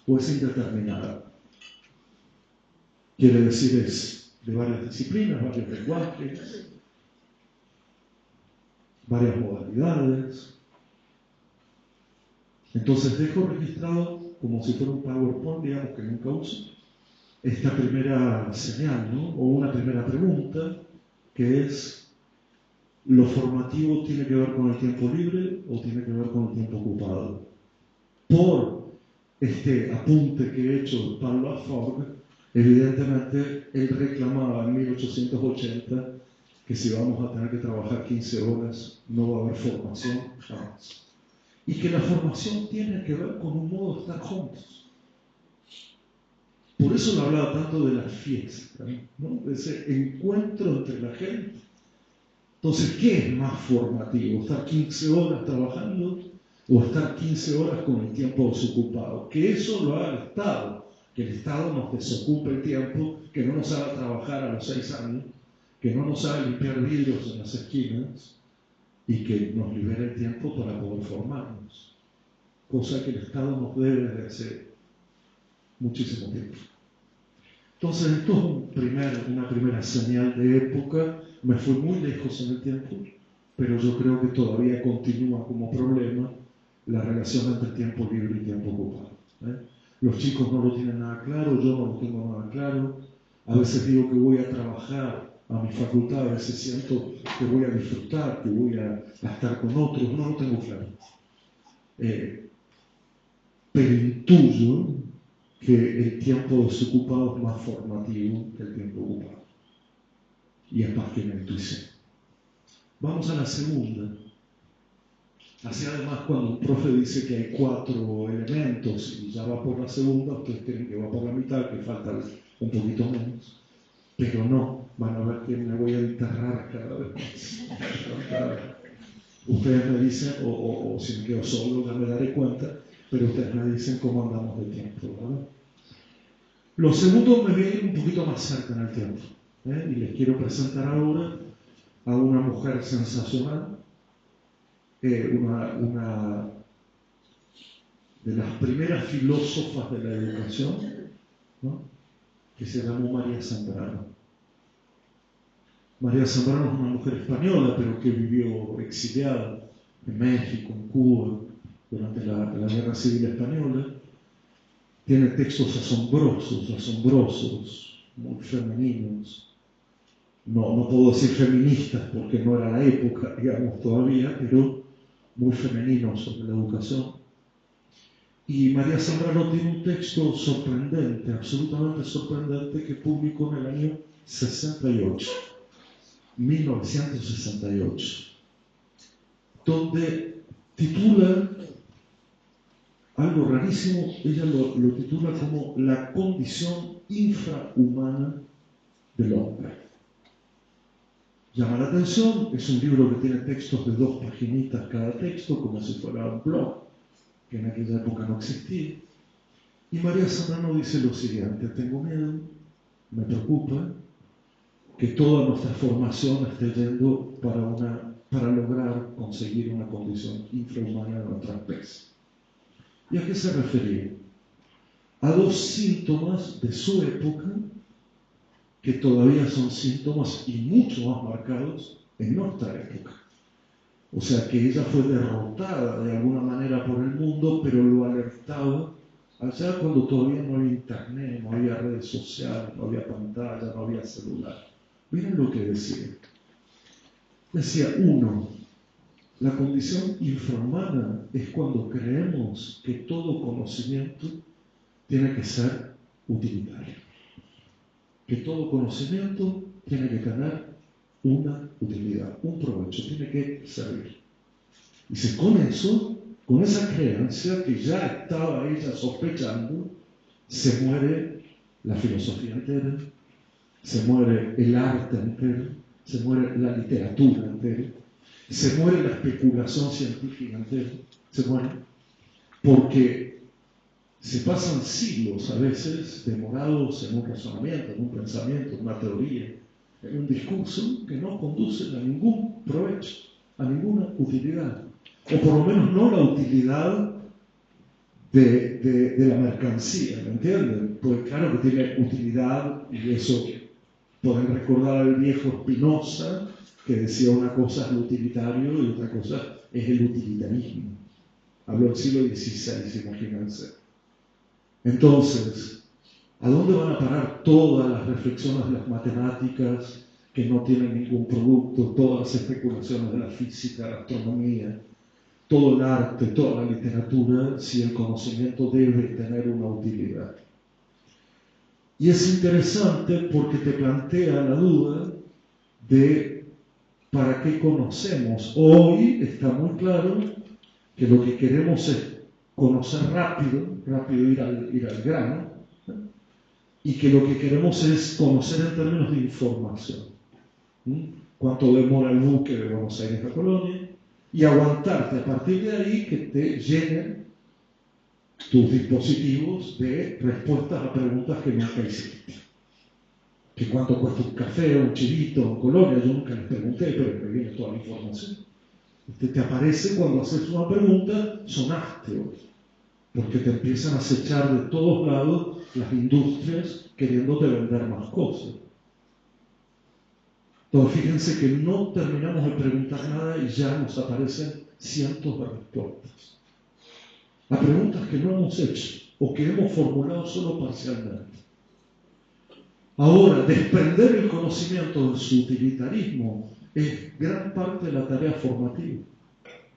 o es indeterminada. Quiere decir, es de varias disciplinas, varios lenguajes, varias modalidades. Entonces dejo registrado, como si fuera un PowerPoint, digamos, que nunca uso, esta primera señal, ¿no? O una primera pregunta, que es: ¿lo formativo tiene que ver con el tiempo libre o tiene que ver con el tiempo ocupado? Por este apunte que he hecho de Paul Laforgue, evidentemente él reclamaba en 1880 que si vamos a tener que trabajar 15 horas no va a haber formación jamás. Y que la formación tiene que ver con un modo de estar juntos. Por eso le hablaba tanto de la fiesta, ¿no? De ese encuentro entre la gente. Entonces, ¿qué es más formativo? ¿Estar 15 horas trabajando o estar 15 horas con el tiempo desocupado? Que eso lo haga el Estado, que el Estado nos desocupe el tiempo, que no nos haga trabajar a los 6 años, que no nos haga limpiar vidrios en las esquinas y que nos libere el tiempo para poder formarnos. Cosa que el Estado nos debe de hacer muchísimo tiempo. Entonces, esto es una primera señal de época. Me fui muy lejos en el tiempo, pero yo creo que todavía continúa como problema la relación entre tiempo libre y tiempo ocupado. Los chicos no lo tienen nada claro, yo no lo tengo nada claro. A veces digo que voy a trabajar a mi facultad, a veces siento que voy a disfrutar, que voy a estar con otros, no lo tengo claro. Pero intuyo que el tiempo desocupado es más formativo que el tiempo ocupado. Y es más que una intuición. Vamos a la segunda. Así además, cuando un profe dice que hay 4 elementos y ya va por la segunda, ustedes creen que va por la mitad, que falta un poquito menos. Pero no, van a ver que me voy a enterrar cada vez más. Ustedes me dicen, o si me quedo solo ya me daré cuenta, pero ustedes me dicen cómo andamos de tiempo, ¿verdad? Lo segundo me viene un poquito más cerca en el tiempo, y les quiero presentar ahora a una mujer sensacional, una de las primeras filósofas de la educación, ¿no? Que se llamó María Zambrano. María Zambrano es una mujer española, pero que vivió exiliada en México, en Cuba, durante la Guerra Civil Española. Tiene textos asombrosos, muy femeninos. No puedo decir feministas porque no era la época, digamos, todavía, pero muy femeninos sobre la educación. Y María Zambrano tiene un texto sorprendente, absolutamente sorprendente, que publicó en el año 1968, donde titula algo rarísimo. Ella lo titula como la condición infrahumana del hombre. llama la atención. Es un libro que tiene textos de 2 paginitas cada texto, como si fuera un blog, que en aquella época no existía. Y María Zambrano dice lo siguiente: tengo miedo, me preocupa que toda nuestra formación esté yendo para lograr conseguir una condición infrahumana de nuestra especie. ¿Y a qué se refería? A 2 síntomas de su época que todavía son síntomas y mucho más marcados en nuestra época. O sea que ella fue derrotada de alguna manera por el mundo, pero lo alertaba allá cuando todavía no había internet, no había redes sociales, no había pantalla, no había celular. Miren lo que decía. Decía, 1, la condición infrahumana es cuando creemos que todo conocimiento tiene que ser utilitario. Que todo conocimiento tiene que tener una utilidad, un provecho, tiene que servir. Y si con eso, con esa creencia que ya estaba ella sospechando, se muere la filosofía entera, se muere el arte entero, se muere la literatura entera, se muere la especulación científica entera, se muere, porque se pasan siglos a veces demorados en un razonamiento, en un pensamiento, en una teoría, en un discurso que no conduce a ningún provecho, a ninguna utilidad, o por lo menos no la utilidad de la mercancía, ¿me entienden? Pues claro que tiene utilidad, y eso pueden recordar al viejo Spinoza, que decía una cosa es lo utilitario y otra cosa es el utilitarismo. Habló del siglo XVI, imagínense. Entonces, ¿a dónde van a parar todas las reflexiones de las matemáticas que no tienen ningún producto, todas las especulaciones de la física, la astronomía, todo el arte, toda la literatura, si el conocimiento debe tener una utilidad? Y es interesante porque te plantea la duda de ¿para qué conocemos? Hoy está muy claro que lo que queremos es conocer rápido ir al grano, ¿eh? Y que lo que queremos es conocer en términos de información. ¿Cuánto demora el buque de Buenos Aires a Colonia? Y aguantarte a partir de ahí que te llenen tus dispositivos de respuestas a preguntas que nunca hiciste. Que cuánto cuesta un café, un chivito en Colonia, yo nunca les pregunté, pero me viene toda la información. Te aparece cuando haces una pregunta, sonaste hoy, porque te empiezan a acechar de todos lados las industrias queriéndote vender más cosas. Entonces fíjense que no terminamos de preguntar nada y ya nos aparecen cientos de respuestas a preguntas que no hemos hecho o que hemos formulado solo parcialmente. Ahora, desprender el conocimiento de su utilitarismo es gran parte de la tarea formativa.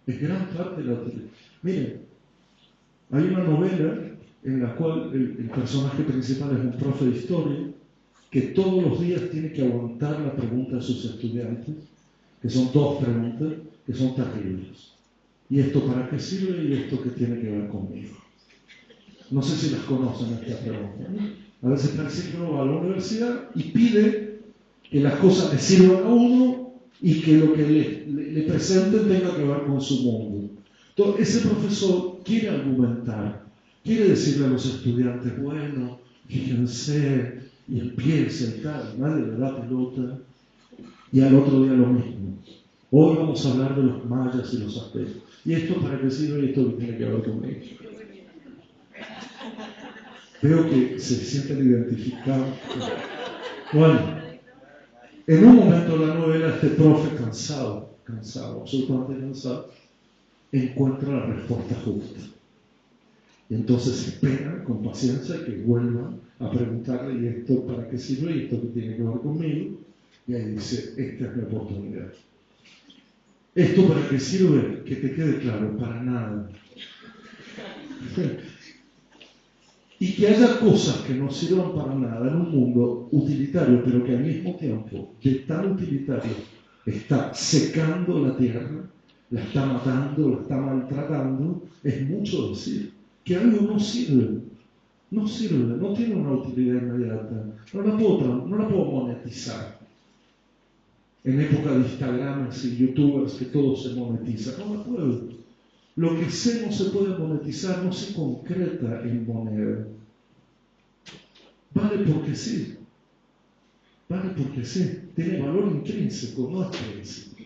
Es gran parte de la tarea. Miren, hay una novela en la cual el personaje principal es un profe de historia que todos los días tiene que aguantar la pregunta de sus estudiantes, que son 2 preguntas que son terribles. ¿Y esto para qué sirve? ¿Y esto qué tiene que ver conmigo? No sé si las conocen estas preguntas, ¿no? A veces parece que uno va a la universidad y pide que las cosas le sirvan a uno y que lo que le presenten tenga que ver con su mundo. Entonces, ese profesor quiere argumentar, quiere decirle a los estudiantes, bueno, fíjense, y empieza y tal, nadie le da pelota, y al otro día lo mismo. Hoy vamos a hablar de los mayas y los aztecas. ¿Y esto para qué sirve? Y esto que tiene que ver conmigo. Veo que se sienten identificados. Bueno, en un momento de la novela, este profe cansado, absolutamente cansado, encuentra la respuesta justa. Y entonces espera con paciencia que vuelvan a preguntarle, ¿y esto para qué sirve? ¿Y esto qué tiene que ver conmigo? Y ahí dice, esta es mi oportunidad. ¿Esto para qué sirve? Que te quede claro, para nada. Y que haya cosas que no sirvan para nada en un mundo utilitario, pero que al mismo tiempo, de tan utilitario, está secando la tierra, la está matando, la está maltratando, es mucho decir. Que algo no sirve, no tiene una utilidad inmediata, no la puedo monetizar. en época de Instagramers y YouTubers que todo se monetiza. No me puedo. Lo que sé no se puede monetizar, no se concreta en moneda. Vale porque sí. Vale porque sí. Tiene valor intrínseco, no extrínseco.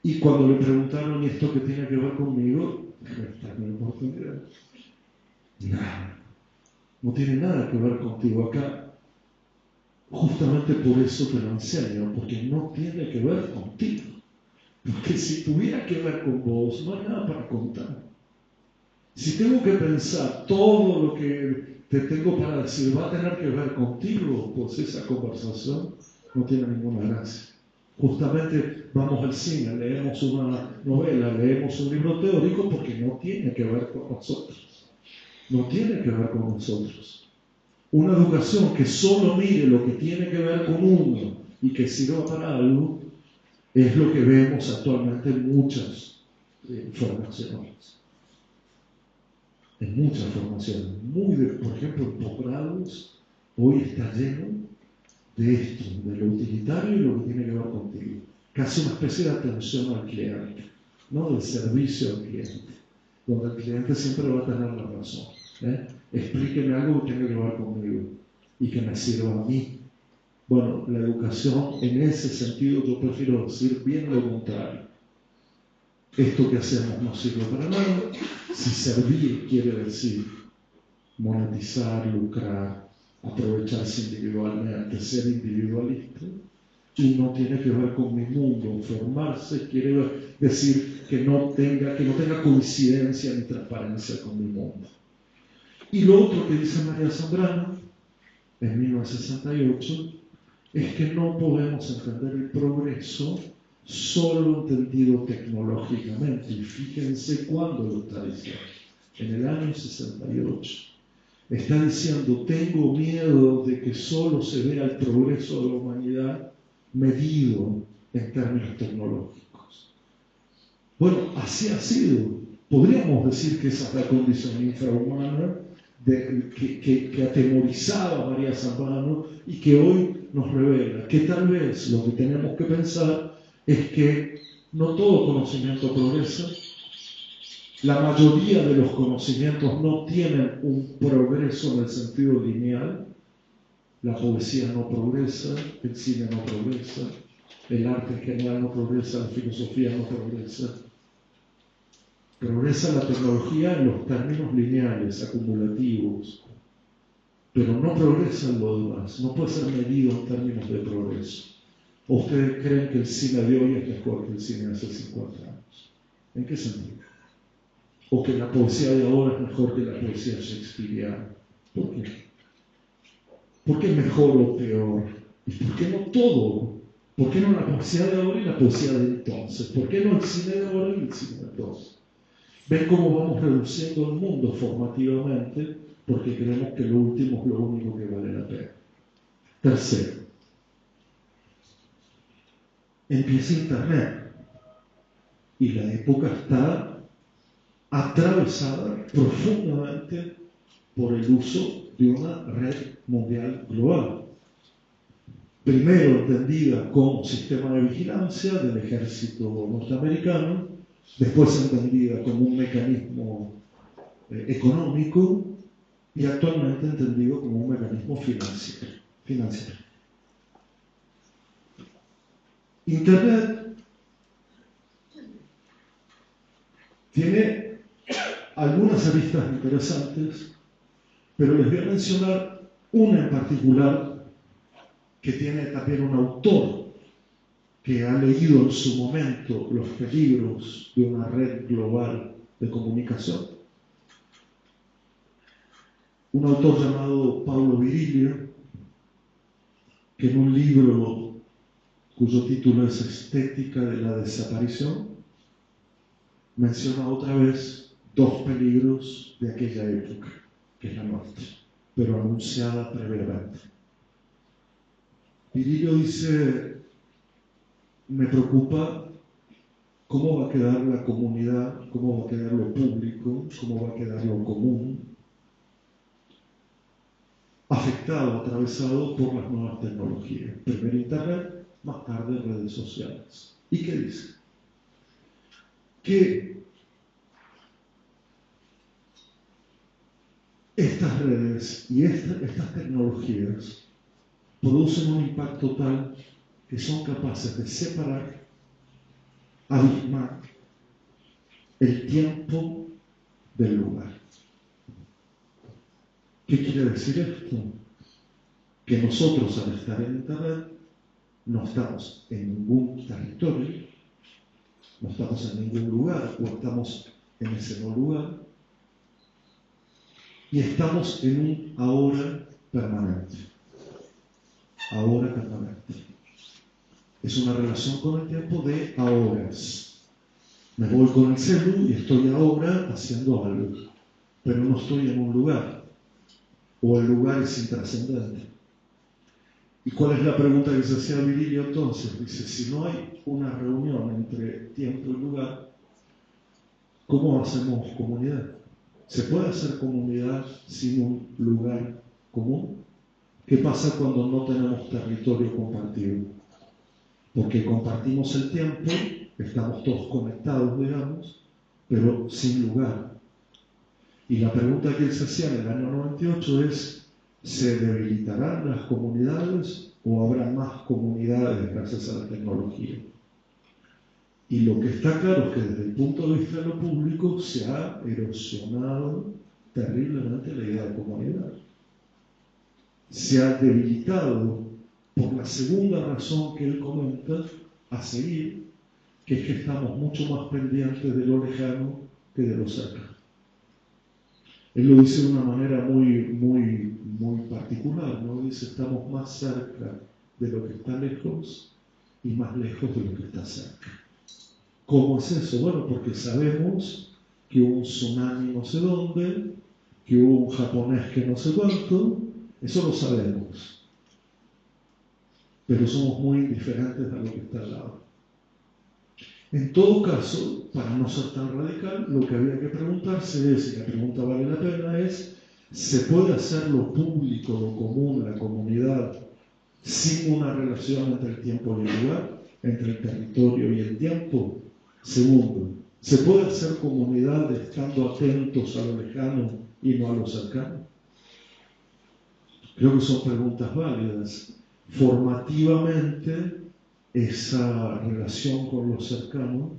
Y cuando le preguntaron, ¿y esto qué tiene que ver conmigo? Esta es mi oportunidad. Nada. No tiene nada que ver contigo acá. Justamente por eso te lo enseño, porque no tiene que ver contigo. Porque si tuviera que ver con vos, no hay nada para contar. Si tengo que pensar todo lo que te tengo para decir va a tener que ver contigo, pues esa conversación no tiene ninguna gracia. Justamente vamos al cine, leemos una novela, leemos un libro teórico porque no tiene que ver con nosotros. No tiene que ver con nosotros. Una educación que solo mire lo que tiene que ver con uno y que sirva para algo es lo que vemos actualmente en muchas formaciones. En muchas formaciones. Por ejemplo, en posgrados, hoy está lleno de esto, de lo utilitario y lo que tiene que ver contigo. Casi una especie de atención al cliente, ¿no? Del servicio al cliente, donde el cliente siempre va a tener la razón. Explíqueme algo que tenga que ver conmigo y que me sirva a mí. Bueno, la educación en ese sentido yo prefiero decir bien lo contrario. Esto que hacemos no sirve para nada. Si servir quiere decir monetizar, lucrar, aprovecharse individualmente, ser individualista, y no tiene que ver con mi mundo. Formarse quiere decir que no tenga coincidencia ni transparencia con mi mundo. Y lo otro que dice María Zambrano en 1968 es que no podemos entender el progreso solo entendido tecnológicamente. Y fíjense cuándo lo está diciendo. En el año 68. Está diciendo, tengo miedo de que solo se vea el progreso de la humanidad medido en términos tecnológicos. Bueno, así ha sido. Podríamos decir que esa es la condición infrahumana que atemorizaba a María Zambrano y que hoy nos revela que tal vez lo que tenemos que pensar es que no todo conocimiento progresa. La mayoría de los conocimientos no tienen un progreso en el sentido lineal. La poesía no progresa, el cine no progresa, el arte en general no progresa, la filosofía no progresa. Progresa la tecnología en los términos lineales, acumulativos, pero no progresa en lo demás, no puede ser medido en términos de progreso. ¿O ustedes creen que el cine de hoy es mejor que el cine de hace 50 años? ¿En qué sentido? ¿O que la poesía de ahora es mejor que la poesía shakespeariana? ¿Por qué? ¿Por qué mejor o peor? ¿Y por qué no todo? ¿Por qué no la poesía de ahora y la poesía de entonces? ¿Por qué no el cine de ahora y el cine de entonces? ¿Ven cómo vamos reduciendo el mundo formativamente? Porque creemos que lo último es lo único que vale la pena. Tercero, empieza Internet y la época está atravesada profundamente por el uso de una red mundial global. Primero entendida como sistema de vigilancia del ejército norteamericano, después entendida como un mecanismo económico y actualmente entendido como un mecanismo financiero. Internet tiene algunas aristas interesantes, pero les voy a mencionar una en particular que tiene también un autor que ha leído en su momento los peligros de una red global de comunicación. Un autor llamado Paulo Virilio, que en un libro cuyo título es Estética de la Desaparición, menciona otra vez dos peligros de aquella época, que es la muerte, pero anunciada previamente. Virilio dice, me preocupa cómo va a quedar la comunidad, cómo va a quedar lo público, cómo va a quedar lo común, afectado, atravesado por las nuevas tecnologías. Primero Internet más tarde redes sociales. ¿Y qué dice? Que estas redes y estas tecnologías producen un impacto tal que son capaces de separar, abismar el tiempo del lugar. ¿Qué quiere decir esto? Que nosotros, al estar en Internet, no estamos en ningún territorio, no estamos en ningún lugar, o estamos en ese no lugar, y estamos en un ahora permanente. Ahora permanente. Es una relación con el tiempo de ahoras. Me voy con el celu y estoy ahora haciendo algo, pero no estoy en un lugar, o el lugar es intrascendente. ¿Y cuál es la pregunta que se hacía Virilio entonces? Dice, si no hay una reunión entre tiempo y lugar, ¿cómo hacemos comunidad? ¿Se puede hacer comunidad sin un lugar común? ¿Qué pasa cuando no tenemos territorio compartido? Porque compartimos el tiempo, estamos todos conectados, digamos, pero sin lugar. Y la pregunta que él se hacía en el año 98 es, ¿se debilitarán las comunidades o habrá más comunidades gracias a la tecnología? Y lo que está claro es que desde el punto de vista de lo público se ha erosionado terriblemente la idea de comunidad. Se ha debilitado por la segunda razón que él comenta a seguir, que es que estamos mucho más pendientes de lo lejano que de lo cercano. Él lo dice de una manera muy particular, ¿no? Dice, estamos más cerca de lo que está lejos y más lejos de lo que está cerca. ¿Cómo es eso? Bueno, porque sabemos que hubo un tsunami no sé dónde, que hubo un japonés que no sé cuánto, eso lo sabemos. Pero somos muy indiferentes a lo que está al lado. En todo caso, para no ser tan radical, lo que había que preguntarse es, y la pregunta vale la pena, es, ¿se puede hacer lo público, lo común, la comunidad, sin una relación entre el tiempo y el lugar, entre el territorio y el tiempo? Segundo, ¿se puede hacer comunidad estando atentos a lo lejano y no a lo cercano? Creo que son preguntas válidas. Formativamente, esa relación con lo cercano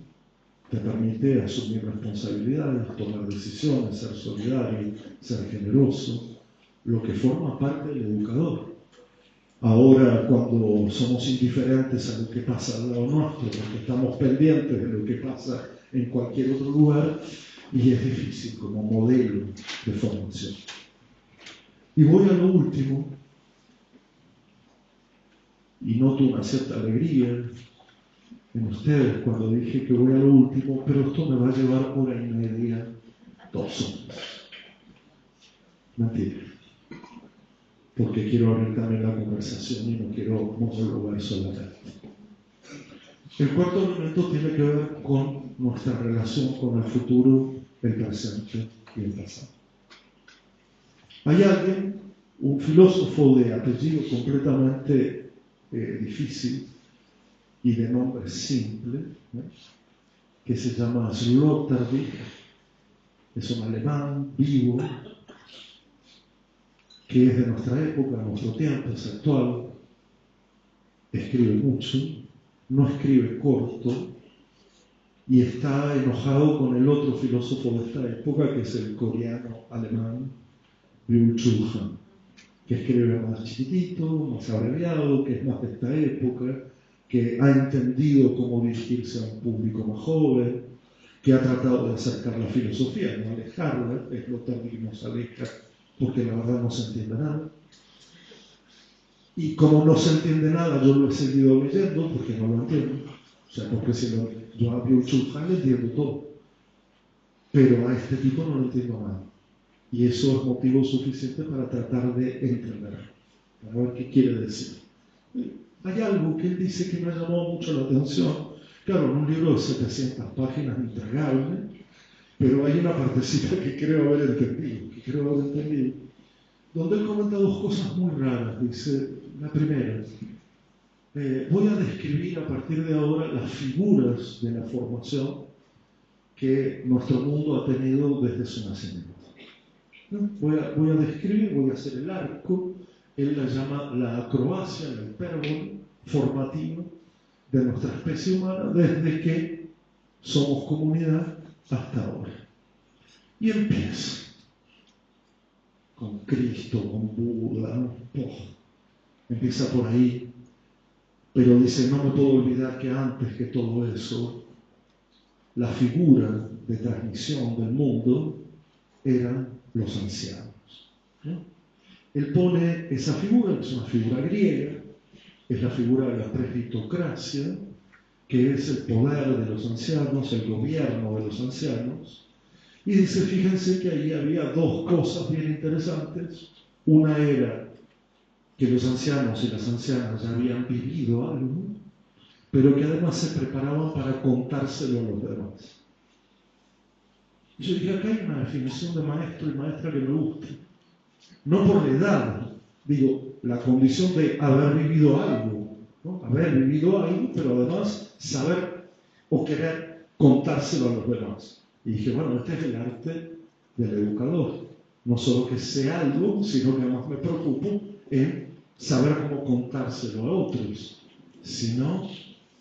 te permite asumir responsabilidades, tomar decisiones, ser solidario, ser generoso, lo que forma parte del educador. Ahora, cuando somos indiferentes a lo que pasa al lado nuestro, porque estamos pendientes de lo que pasa en cualquier otro lugar, y es difícil como modelo de formación. Y voy a lo último, y noto una cierta alegría en ustedes cuando dije que voy a lo último, pero esto me va a llevar hora y media, 2 horas. Mentira. Porque quiero abrir también la conversación y no quiero monologar solamente. El cuarto elemento tiene que ver con nuestra relación con el futuro, el presente y el pasado. Hay alguien, un filósofo de apellido completamente difícil y de nombre simple, que se llama Sloterdijk, es un alemán vivo, que es de nuestra época, nuestro tiempo, es actual, escribe mucho, no escribe corto, y está enojado con el otro filósofo de esta época, que es el coreano-alemán Byung-Chul Han, que escribe más chiquitito, más abreviado, que es más de esta época, que ha entendido cómo dirigirse a un público más joven, que ha tratado de acercar la filosofía, no alejarla, es lo que nos aleja, porque la verdad no se entiende nada. Y como no se entiende nada, yo lo he seguido leyendo porque no lo entiendo. O sea, porque yo a Byung-Chul Han le entiendo todo, pero a este tipo no lo entiendo nada. Y eso es motivo suficiente para tratar de entender, para ver qué quiere decir. Hay algo que él dice que me ha llamado mucho la atención. Claro, en un libro de 700 páginas intragable, pero hay una partecita que creo haber entendido, donde él comenta 2 cosas muy raras. Dice, la primera, voy a describir a partir de ahora las figuras de la formación que nuestro mundo ha tenido desde su nacimiento. ¿No? Voy a describir, voy a hacer el arco, él la llama la acrobacia, la hipérbole formativa de nuestra especie humana desde que somos comunidad hasta ahora. Y empieza con Cristo, con Buda, empieza por ahí, pero dice, no me puedo olvidar que antes que todo eso, la figura de transmisión del mundo eran los ancianos, ¿no? Él pone esa figura, que es una figura griega, es la figura de la presbitocracia, que es el poder de los ancianos, el gobierno de los ancianos, y dice, fíjense que ahí había dos cosas bien interesantes. Una era que los ancianos y las ancianas ya habían vivido algo, pero que además se preparaban para contárselo a los demás. Y yo dije, acá hay una definición de maestro y maestra que me gusta. No por la edad, digo, la condición de haber vivido algo, ¿no? Haber vivido algo, pero además saber o querer contárselo a los demás. Y dije, bueno, este es el arte del educador. No solo que sé algo, sino que además me preocupo en saber cómo contárselo a otros. Si no,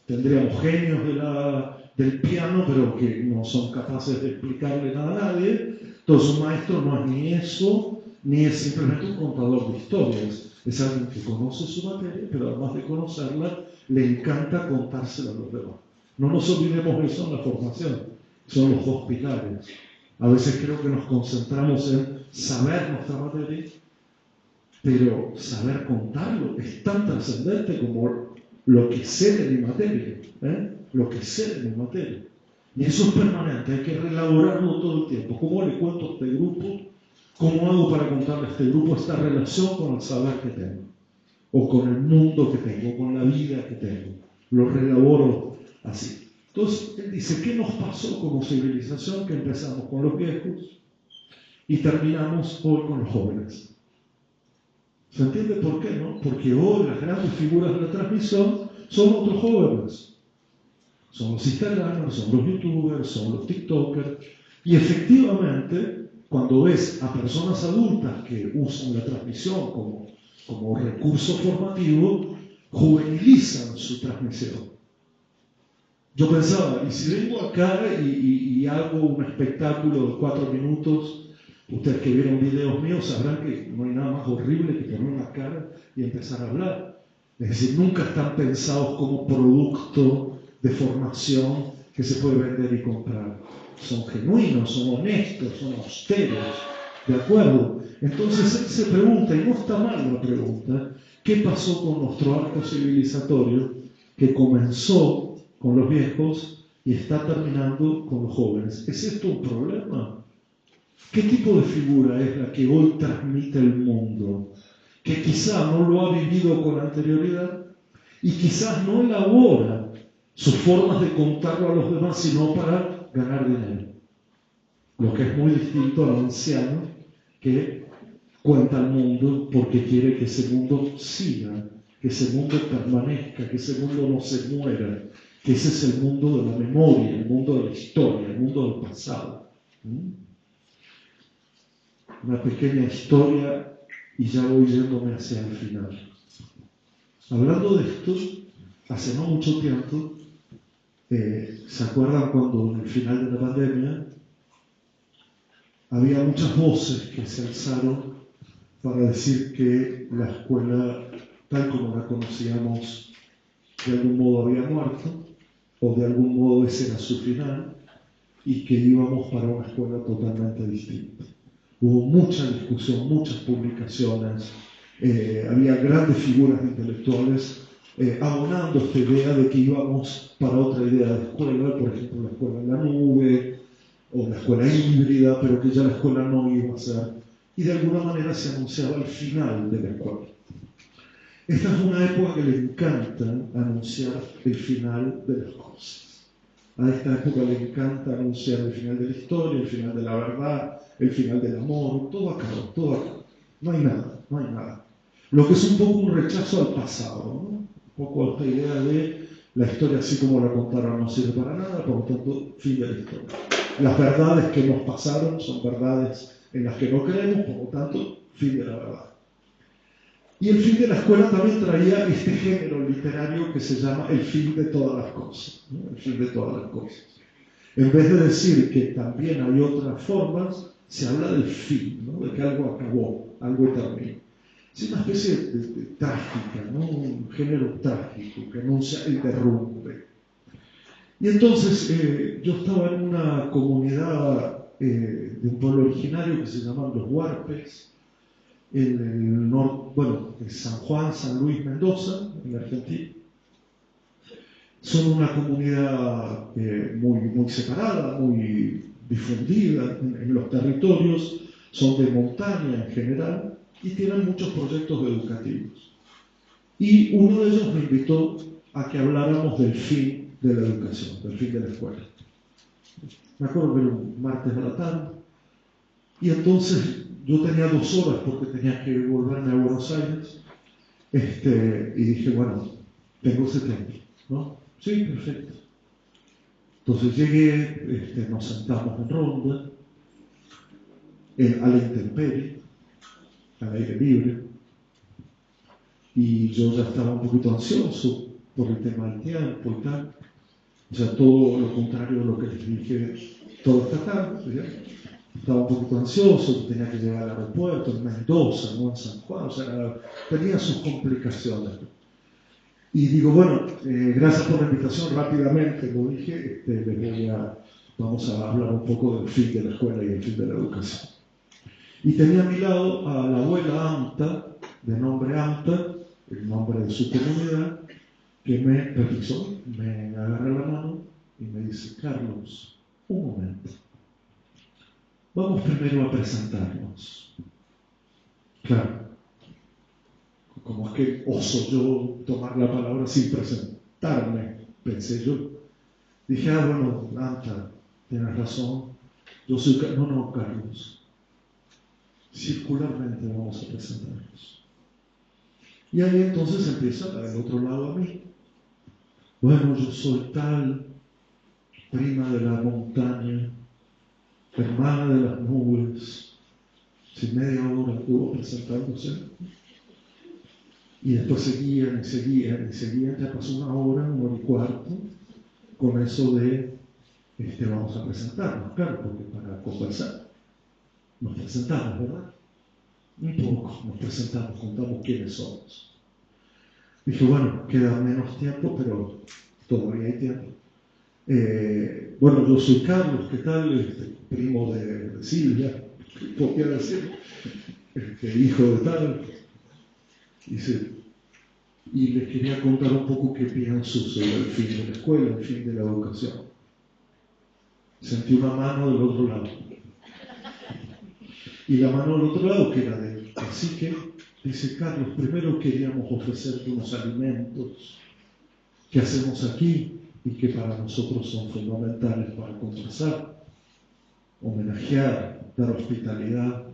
tendríamos genios del piano, pero que no son capaces de explicarle nada a nadie. Entonces un maestro no es ni eso, ni es simplemente un contador de historias. Es alguien que conoce su materia, pero además de conocerla, le encanta contársela a los demás. No nos olvidemos eso en la formación. Son los dos pilares. A veces creo que nos concentramos en saber nuestra materia, pero saber contarlo es tan trascendente como lo que sé de mi materia, lo que sé de mi materia. Y eso es permanente, hay que reelaborarlo todo el tiempo. ¿Cómo le cuento a este grupo? ¿Cómo hago para contarle a este grupo esta relación con el saber que tengo? O con el mundo que tengo, con la vida que tengo. Lo reelaboro así. Entonces, él dice, ¿qué nos pasó como civilización? Que empezamos con los viejos y terminamos hoy con los jóvenes. ¿Se entiende por qué, no? Porque hoy las grandes figuras de la transmisión son otros jóvenes. Son los Instagramers, son los YouTubers, son los TikTokers. Y efectivamente, cuando ves a personas adultas que usan la transmisión como recurso formativo, juvenilizan su transmisión. Yo pensaba, y si vengo acá y hago un espectáculo de 4 minutos, ustedes que vieron videos míos sabrán que no hay nada más horrible que poner una cara y empezar a hablar. Es decir, nunca están pensados como producto de formación que se puede vender y comprar. Son genuinos, son honestos, son austeros, ¿de acuerdo? Entonces él se pregunta, y no está mal la pregunta, ¿qué pasó con nuestro arco civilizatorio que comenzó con los viejos y está terminando con los jóvenes? ¿Es esto un problema? ¿Qué tipo de figura es la que hoy transmite el mundo? Que quizá no lo ha vivido con anterioridad y quizás no elabora sus formas de contarlo a los demás, sino para ganar dinero. Lo que es muy distinto al anciano que cuenta al mundo porque quiere que ese mundo siga, que ese mundo permanezca, que ese mundo no se muera, que ese es el mundo de la memoria, el mundo de la historia, el mundo del pasado. Una pequeña historia y ya voy yéndome hacia el final. Hablando de esto, hace no mucho tiempo, ¿se acuerdan cuando en el final de la pandemia había muchas voces que se alzaron para decir que la escuela, tal como la conocíamos, de algún modo había muerto, o de algún modo ese era su final, y que íbamos para una escuela totalmente distinta? Hubo mucha discusión, muchas publicaciones, había grandes figuras intelectuales abonando esta idea de que íbamos para otra idea de escuela, por ejemplo la escuela en la nube, o la escuela híbrida, pero que ya la escuela no iba a ser. Y de alguna manera se anunciaba el final de la escuela. Esta es una época que le encanta anunciar el final de las cosas. A esta época le encanta anunciar el final de la historia, el final de la verdad, el final del amor, todo acabó, todo acabó. No hay nada, no hay nada. Lo que es un poco un rechazo al pasado, ¿no? Un poco esta idea de la historia así como la contaron no sirve para nada, por lo tanto, fin de la historia. Las verdades que nos pasaron son verdades en las que no creemos, por lo tanto, fin de la verdad. Y el fin de la escuela también traía este género literario que se llama el fin de todas las cosas, ¿no? El fin de todas las cosas. En vez de decir que también hay otras formas, se habla del fin, ¿no? De que algo acabó, algo terminó. Es una especie de trágica, ¿no? Un género trágico que anuncia el derrumbe. Y entonces yo estaba en una comunidad de un pueblo originario que se llaman los Huarpes, en el norte, bueno, de San Juan, San Luis, Mendoza, en Argentina. Son una comunidad muy separada, muy difundida en los territorios, son de montaña en general y tienen muchos proyectos educativos. Y uno de ellos me invitó a que habláramos del fin de la educación, del fin de la escuela. Me acuerdo que era un martes a la tarde y entonces yo tenía 2 horas porque tenía que volverme a Buenos Aires y dije, bueno, tengo ese tiempo, ¿no? Sí, perfecto. Entonces llegué, nos sentamos en ronda, a la intemperie, al aire libre, y yo ya estaba un poquito ansioso por el tema del tiempo y tal. O sea, todo lo contrario de lo que les dije toda esta tarde, ¿ya? Estaba un poquito ansioso, tenía que llegar al aeropuerto en Mendoza, no en San Juan, o sea, tenía sus complicaciones. Y digo, bueno, gracias por la invitación, rápidamente lo dije, vamos a hablar un poco del fin de la escuela y el fin de la educación. Y tenía a mi lado a la abuela Anta, de nombre Anta, el nombre de su comunidad, que me revisó, me agarra la mano y me dice, Carlos, un momento. Vamos primero a presentarnos. Claro, como es que oso yo tomar la palabra sin presentarme, pensé yo. Dije, bueno, Anta, tienes razón, yo soy no, Carlos. Circularmente vamos a presentarnos. Y ahí entonces empieza del otro lado a mí. Bueno, yo soy tal, prima de la montaña, hermana de las nubes. Sin media hora estuvo presentándose. Y después seguían, ya pasó 1 hora, 1 hora y cuarto, con eso de, vamos a presentarnos, claro, porque para conversar nos presentamos, ¿verdad? Un poco, nos presentamos, contamos quiénes somos. Dije, bueno, queda menos tiempo, pero todavía hay tiempo. Bueno, yo soy Carlos, ¿qué tal? Primo de Silvia, podría decir, hijo de tal. Dice, y les quería contar un poco qué pienso sobre el fin de la escuela, el fin de la educación. Sentí una mano del otro lado. Y la mano del otro lado, que era del cacique, dice, Carlos, primero queríamos ofrecerte unos alimentos que hacemos aquí y que para nosotros son fundamentales para conversar, homenajear, dar hospitalidad,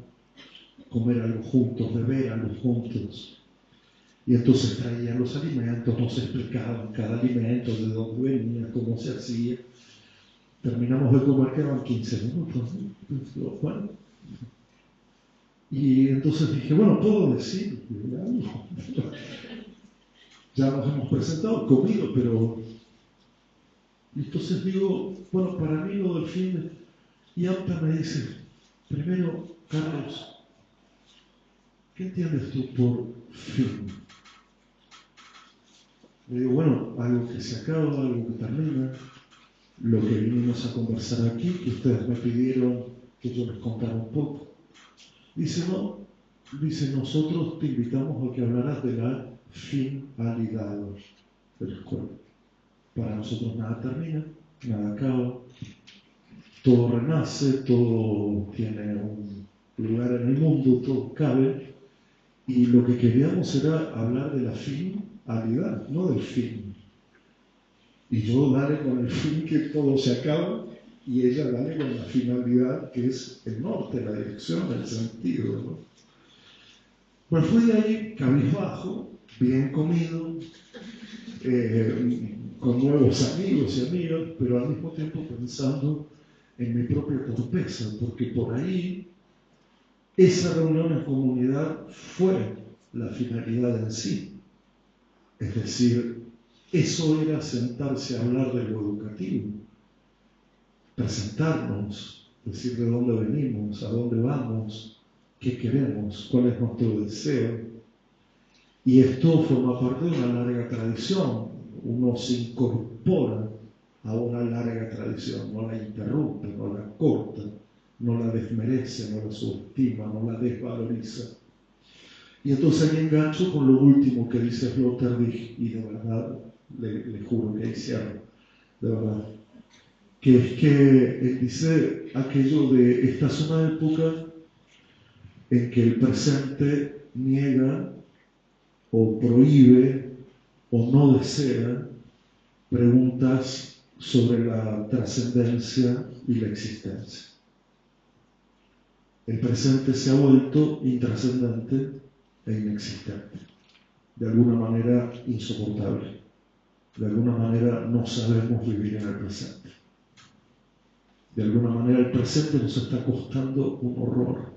comer algo juntos, beber algo juntos. Y entonces traían los alimentos, nos explicaban cada alimento, de dónde venía, cómo se hacía. Terminamos de comer, quedaban 15 minutos, ¿no? Bueno. Y entonces dije, bueno, puedo decir, ya nos hemos presentado, comido, pero... Y entonces digo, bueno, para mí lo del fin, y Anta me dice, primero, Carlos, ¿qué entiendes tú por fin? Le digo, bueno, algo que se acaba, algo que termina, lo que vinimos a conversar aquí, que ustedes me pidieron que yo les contara un poco. Dice, no, dice, nosotros te invitamos a que hablaras de la finalidad de la escuela. Para nosotros nada termina, nada acaba, todo renace, todo tiene un lugar en el mundo, todo cabe, y lo que queríamos era hablar de la finalidad, no del fin. Y yo dale con el fin que todo se acaba, y ella dale con la finalidad que es el norte, la dirección, el sentido, ¿no? Pues fui de ahí, cabizbajo, bien comido, con nuevos amigos y amigas, pero al mismo tiempo pensando en mi propia torpeza, porque por ahí esa reunión en comunidad fue la finalidad en sí. Es decir, eso era sentarse a hablar de lo educativo, presentarnos, decir de dónde venimos, a dónde vamos, qué queremos, cuál es nuestro deseo. Y esto forma parte de una larga tradición. Uno se incorpora a una larga tradición, no la interrumpe, no la corta, no la desmerece, no la subestima, no la desvaloriza. Y entonces ahí engancho con lo último que dice Sloterdijk, y de verdad le juro que ahí cierro, de verdad, que es que él dice aquello de esta es una época en que el presente niega o prohíbe o no desea preguntas sobre la trascendencia y la existencia. El presente se ha vuelto intrascendente e inexistente, de alguna manera insoportable, de alguna manera no sabemos vivir en el presente, de alguna manera el presente nos está costando un horror,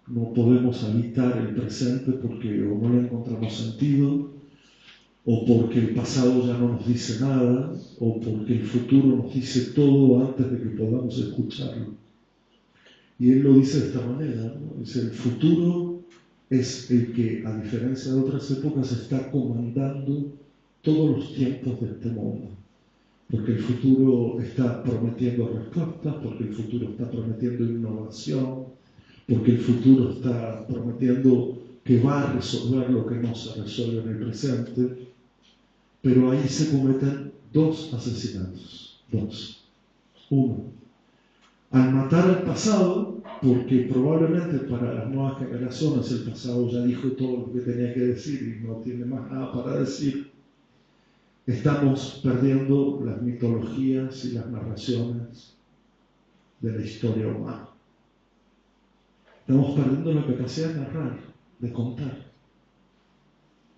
no podemos habitar el presente porque o no le encontramos sentido, o porque el pasado ya no nos dice nada, o porque el futuro nos dice todo antes de que podamos escucharlo. Y él lo dice de esta manera, ¿no? Dice, el futuro es el que, a diferencia de otras épocas, está comandando todos los tiempos de este mundo. Porque el futuro está prometiendo respuestas, porque el futuro está prometiendo innovación, porque el futuro está prometiendo que va a resolver lo que no se resuelve en el presente. Pero ahí se cometen dos asesinatos. Dos. Uno, al matar al pasado, porque probablemente para las nuevas generaciones el pasado ya dijo todo lo que tenía que decir y no tiene más nada para decir, estamos perdiendo las mitologías y las narraciones de la historia humana. Estamos perdiendo la capacidad de narrar, de contar.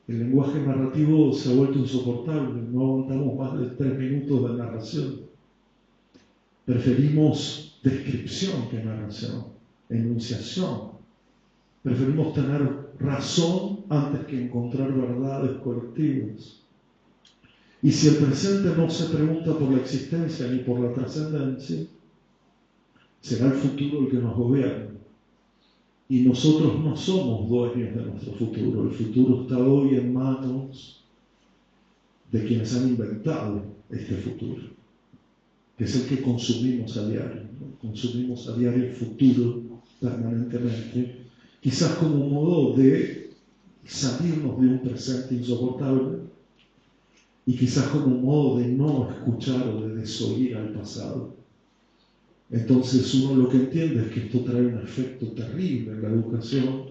El lenguaje narrativo se ha vuelto insoportable, no aguantamos más de 3 minutos de narración. Preferimos descripción que narración, enunciación. Preferimos tener razón antes que encontrar verdades colectivas. Y si el presente no se pregunta por la existencia ni por la trascendencia, será el futuro el que nos gobierne. Y nosotros no somos dueños de nuestro futuro. El futuro está hoy en manos de quienes han inventado este futuro, que es el que consumimos a diario, ¿no? Consumimos a diario el futuro permanentemente, quizás como un modo de salirnos de un presente insoportable y quizás como un modo de no escuchar o de desoír al pasado. Entonces uno lo que entiende es que esto trae un efecto terrible en la educación,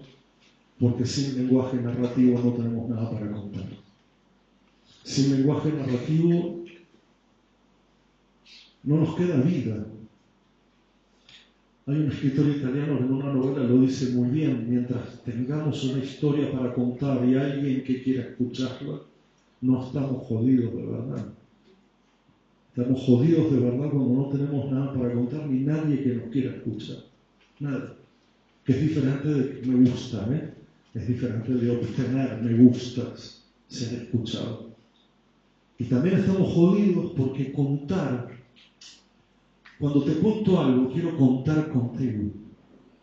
porque sin lenguaje narrativo no tenemos nada para contar. Sin lenguaje narrativo no nos queda vida. Hay un escritor italiano que en una novela lo dice muy bien: mientras tengamos una historia para contar y alguien que quiera escucharla, no estamos jodidos de verdad. Estamos jodidos de verdad cuando no tenemos nada para contar ni nadie que nos quiera escuchar. Nada. Que es diferente de que me gusta, ¿eh? Es diferente de obtener me gustas, ser escuchado. Y también estamos jodidos porque contar, cuando te cuento algo, quiero contar contigo.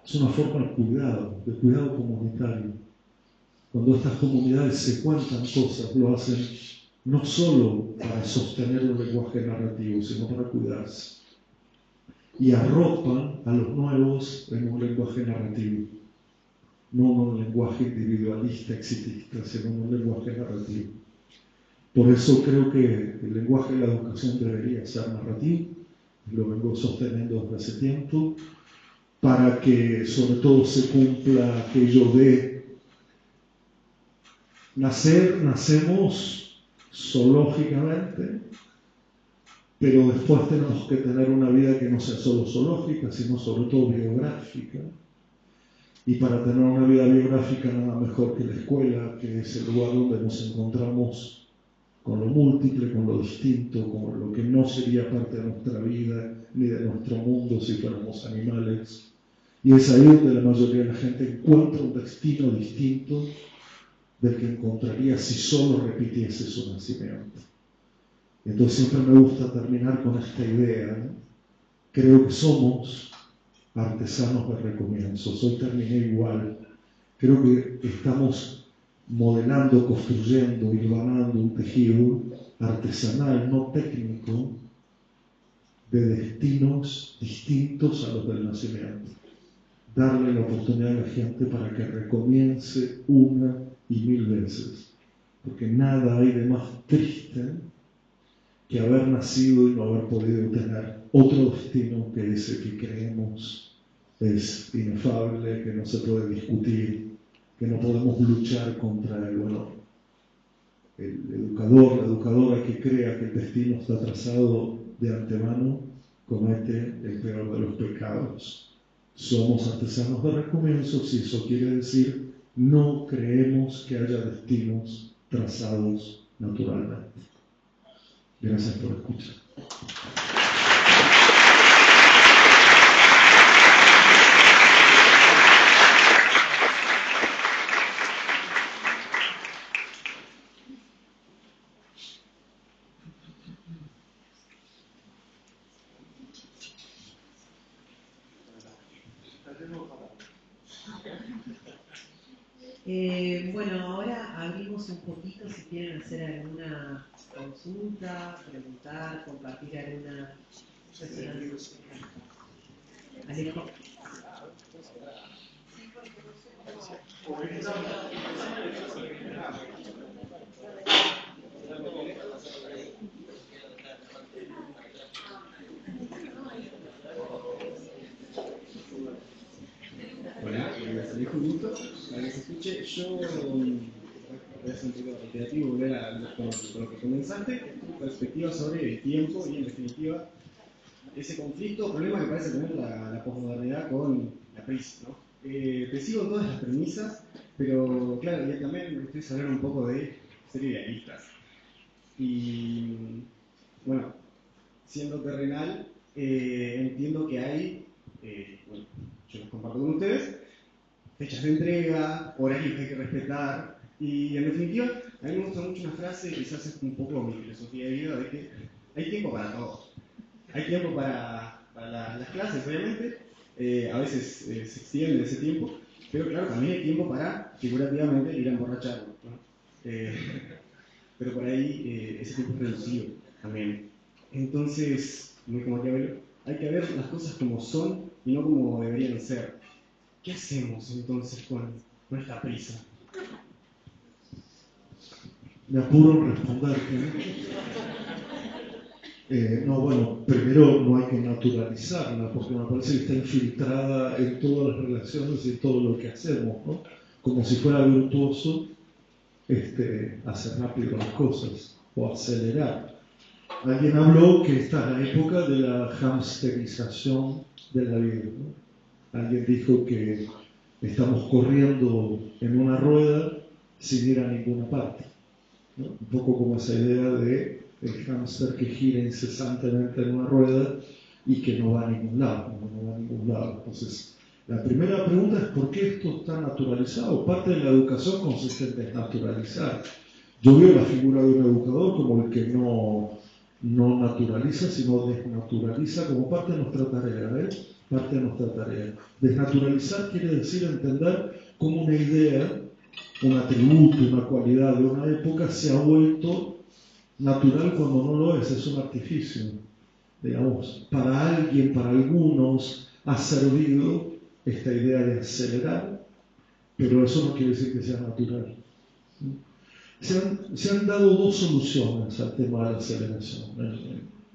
Es una forma de cuidado comunitario. Cuando estas comunidades se cuentan cosas, lo hacen no solo para sostener un lenguaje narrativo, sino para cuidarse. Y arropan a los nuevos en un lenguaje narrativo. No en un lenguaje individualista, exitista, sino en un lenguaje narrativo. Por eso creo que el lenguaje de la educación debería ser narrativo, lo vengo sosteniendo desde hace tiempo, para que sobre todo se cumpla aquello de nacemos zoológicamente, pero después tenemos que tener una vida que no sea solo zoológica, sino sobre todo biográfica. Y para tener una vida biográfica nada mejor que la escuela, que es el lugar donde nos encontramos con lo múltiple, con lo distinto, con lo que no sería parte de nuestra vida ni de nuestro mundo si fuéramos animales. Y es ahí donde la mayoría de la gente encuentra un destino distinto del que encontraría si solo repitiese su nacimiento. Entonces siempre me gusta terminar con esta idea, ¿no? Creo que somos artesanos de recomienzos. Hoy terminé igual. Creo que estamos modelando, construyendo, hilvanando un tejido artesanal, no técnico, de destinos distintos a los del nacimiento. Darle la oportunidad a la gente para que recomience una y mil veces. Porque nada hay de más triste que haber nacido y no haber podido tener otro destino que ese que creemos es inefable, que no se puede discutir, que no podemos luchar contra él. Bueno, el educador, la educadora que crea que el destino está trazado de antemano, comete el peor de los pecados. Somos artesanos de recomienzos y eso quiere decir no creemos que haya destinos trazados naturalmente. Gracias por escuchar. Bueno, ahora abrimos un poquito si quieren hacer alguna consulta, preguntar, compartir alguna cuestión. Alejo. Hola, Alejo, un gusto. Para que se escuche, yo voy a ser un poco reiterativo, volver con lo que comenzaste, tu perspectiva sobre el tiempo y, en definitiva, ese conflicto, problema que parece tener la posmodernidad con la prisa, ¿no? Te sigo en todas las premisas, pero claro, ya también me gustaría hablar un poco de ser idealistas. Y bueno, siendo terrenal, entiendo que hay, bueno, yo los comparto con ustedes, fechas de entrega, horarios que hay que respetar, y en definitiva, a mí me gusta mucho una frase, quizás es un poco mi filosofía de vida, de que hay tiempo para todo. Hay tiempo para las clases, obviamente, a veces se extiende ese tiempo, pero claro, también hay tiempo para, figurativamente, ir a emborracharnos, ¿no? Pero por ahí ese tiempo es reducido también. Entonces, muy como Maquiavelo, hay que ver las cosas como son y no como deberían ser. ¿Qué hacemos entonces con esta prisa? Me apuro en responderte. No, bueno, primero no hay que naturalizarla, porque me parece que está infiltrada en todas las relaciones y en todo lo que hacemos, ¿no? Como si fuera virtuoso hacer rápido las cosas o acelerar. Alguien habló que esta es la época de la hamsterización de la vida, ¿no? Alguien dijo que estamos corriendo en una rueda sin ir a ninguna parte, ¿no? Un poco como esa idea de el hámster que gira incesantemente en una rueda y que no va a ningún lado, no va a ningún lado. Entonces, la primera pregunta es ¿por qué esto está naturalizado? Parte de la educación consiste en desnaturalizar. Yo veo la figura de un educador como el que no naturaliza, sino desnaturaliza como parte de nuestra tarea, parte de nuestra tarea. Desnaturalizar quiere decir entender cómo una idea, un atributo, una cualidad de una época se ha vuelto natural cuando no lo es un artificio. Digamos, para alguien, para algunos, ha servido esta idea de acelerar, pero eso no quiere decir que sea natural. Se han dado dos soluciones al tema de la aceleración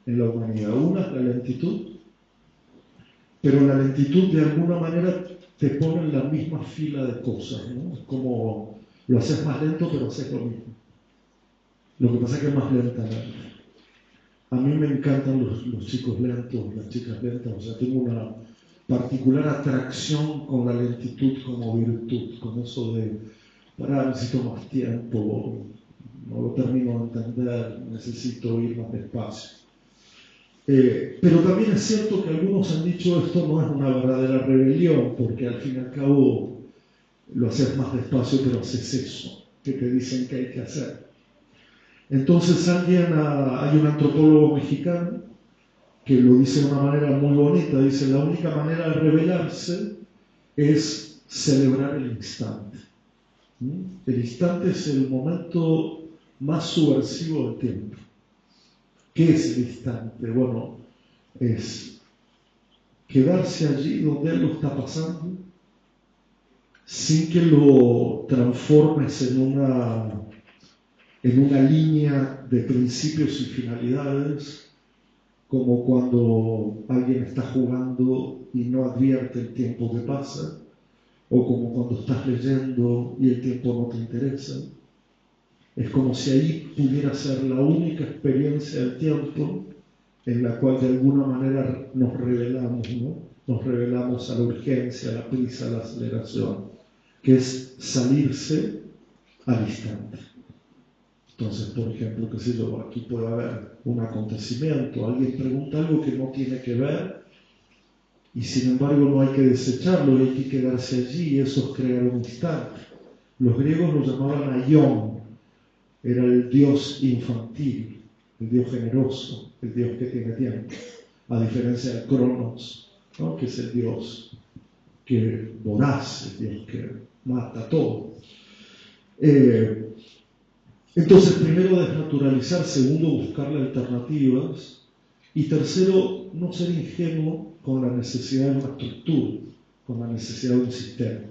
en la humanidad. Una es la lentitud, pero la lentitud de alguna manera te pone en la misma fila de cosas, ¿no? Es como lo haces más lento, pero haces lo mismo. Lo que pasa es que es más lentamente. A mí me encantan los chicos lentos, las chicas lentas, o sea, tengo una particular atracción con la lentitud como virtud, con eso de, necesito más tiempo, no lo termino de entender, necesito ir más despacio. Pero también es cierto que algunos han dicho esto no es una verdadera rebelión, porque al fin y al cabo lo haces más despacio, pero haces eso que te dicen que hay que hacer. Entonces hay un antropólogo mexicano que lo dice de una manera muy bonita, dice: la única manera de rebelarse es celebrar el instante. El instante es el momento más subversivo del tiempo. ¿Qué es el instante? Bueno, es quedarse allí donde algo está pasando sin que lo transformes en una línea de principios y finalidades, como cuando alguien está jugando y no advierte el tiempo que pasa, o como cuando estás leyendo y el tiempo no te interesa. Es como si ahí pudiera ser la única experiencia del tiempo en la cual de alguna manera nos revelamos, ¿no? Nos revelamos a la urgencia, a la prisa, a la aceleración, que es salirse al instante. Entonces, por ejemplo, qué sé yo, aquí puede haber un acontecimiento, alguien pregunta algo que no tiene que ver, y sin embargo no hay que desecharlo, hay que quedarse allí, y eso es crear un instante. Los griegos lo llamaban aion, era el dios infantil, el dios generoso, el dios que tiene tiempo, a diferencia de Cronos, ¿no? Que es el dios que voraz, el dios que mata todo. Entonces, primero desnaturalizar, segundo buscarle alternativas, y tercero no ser ingenuo con la necesidad de una estructura, con la necesidad de un sistema.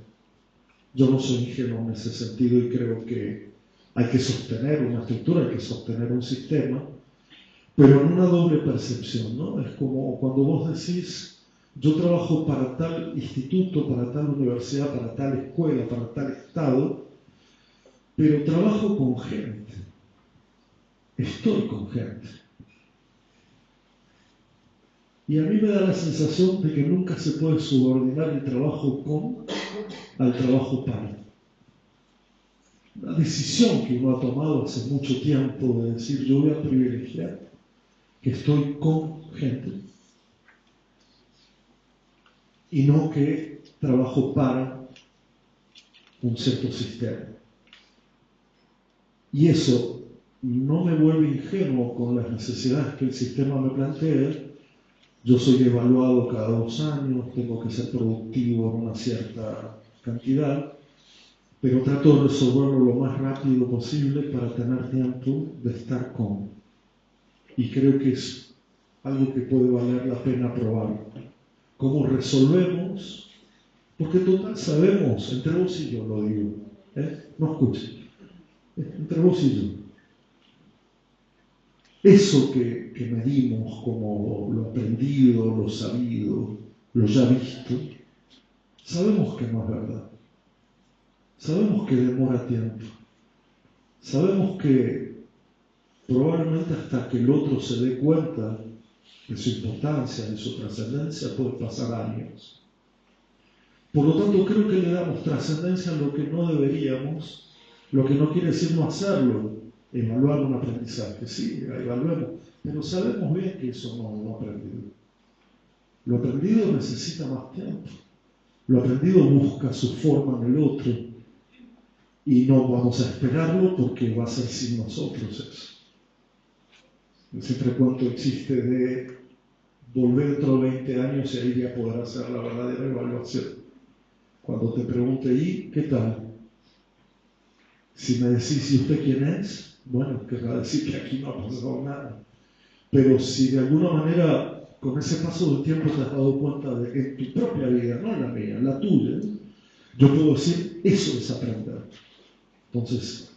Yo no soy ingenuo en ese sentido y creo que hay que sostener una estructura, hay que sostener un sistema, pero en una doble percepción, ¿no? Es como cuando vos decís: yo trabajo para tal instituto, para tal universidad, para tal escuela, para tal estado, pero trabajo con gente, estoy con gente. Y a mí me da la sensación de que nunca se puede subordinar el trabajo con al trabajo para. Una decisión que uno ha tomado hace mucho tiempo de decir: yo voy a privilegiar que estoy con gente y no que trabajo para un cierto sistema. Y eso no me vuelve ingenuo con las necesidades que el sistema me plantea. Yo soy evaluado cada 2 años, tengo que ser productivo en una cierta cantidad, pero trato de resolverlo lo más rápido posible para tener tiempo de estar con. Y creo que es algo que puede valer la pena probar. ¿Cómo resolvemos? Porque total sabemos, entre vos y yo lo digo, no escuchen, entre vos y yo. Eso que medimos como lo aprendido, lo sabido, lo ya visto, sabemos que no es verdad. Sabemos que demora tiempo. Sabemos que probablemente hasta que el otro se dé cuenta de su importancia, de su trascendencia, puede pasar años. Por lo tanto, creo que le damos trascendencia a lo que no deberíamos, lo que no quiere decir no hacerlo, evaluar un aprendizaje. Sí, evaluemos, pero sabemos bien que eso no lo aprendido. Lo aprendido necesita más tiempo. Lo aprendido busca su forma en el otro. Y no vamos a esperarlo porque va a ser sin nosotros eso. Ese frecuento existe de volver dentro de 20 años y ahí ya podrá hacer la verdadera evaluación. Cuando te pregunte: ¿y qué tal? Si me decís: ¿y usted quién es? Bueno, querrá decir que aquí no ha pasado nada. Pero si de alguna manera con ese paso del tiempo te has dado cuenta de que en tu propia vida, no la mía, la tuya, yo puedo decir: eso es aprender. Entonces,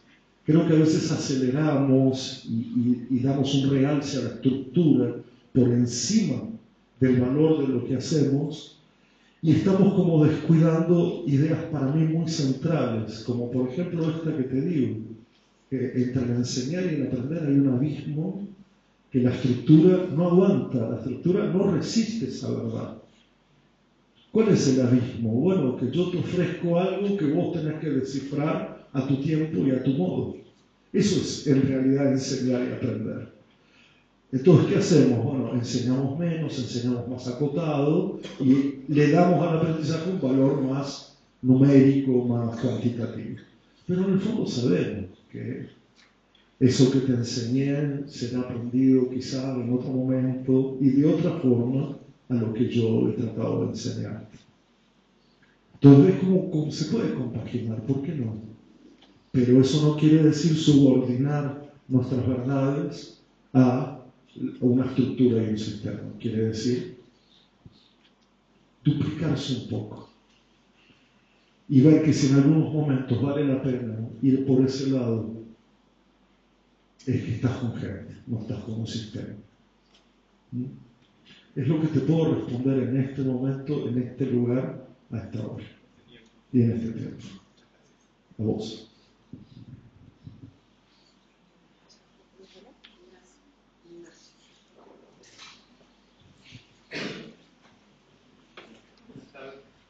creo que a veces aceleramos y damos un realce a la estructura por encima del valor de lo que hacemos, y estamos como descuidando ideas para mí muy centrales, como por ejemplo esta que te digo, que entre el enseñar y el aprender hay un abismo que la estructura no aguanta, la estructura no resiste esa verdad. ¿Cuál es el abismo? Bueno, que yo te ofrezco algo que vos tenés que descifrar a tu tiempo y a tu modo. Eso es en realidad enseñar y aprender. Entonces, ¿qué hacemos? Bueno, enseñamos menos, enseñamos más acotado y le damos al aprendizaje un valor más numérico, más cuantitativo. Pero en el fondo sabemos que eso que te enseñé será aprendido quizá en otro momento y de otra forma a lo que yo he tratado de enseñarte. Entonces, ¿ves cómo se puede compaginar? ¿Por qué no? Pero eso no quiere decir subordinar nuestras verdades a una estructura y un sistema. Quiere decir duplicarse un poco y ver que si en algunos momentos vale la pena ir por ese lado, es que estás con gente, no estás con un sistema. Es lo que te puedo responder en este momento, en este lugar, a esta hora y en este tiempo. A vos.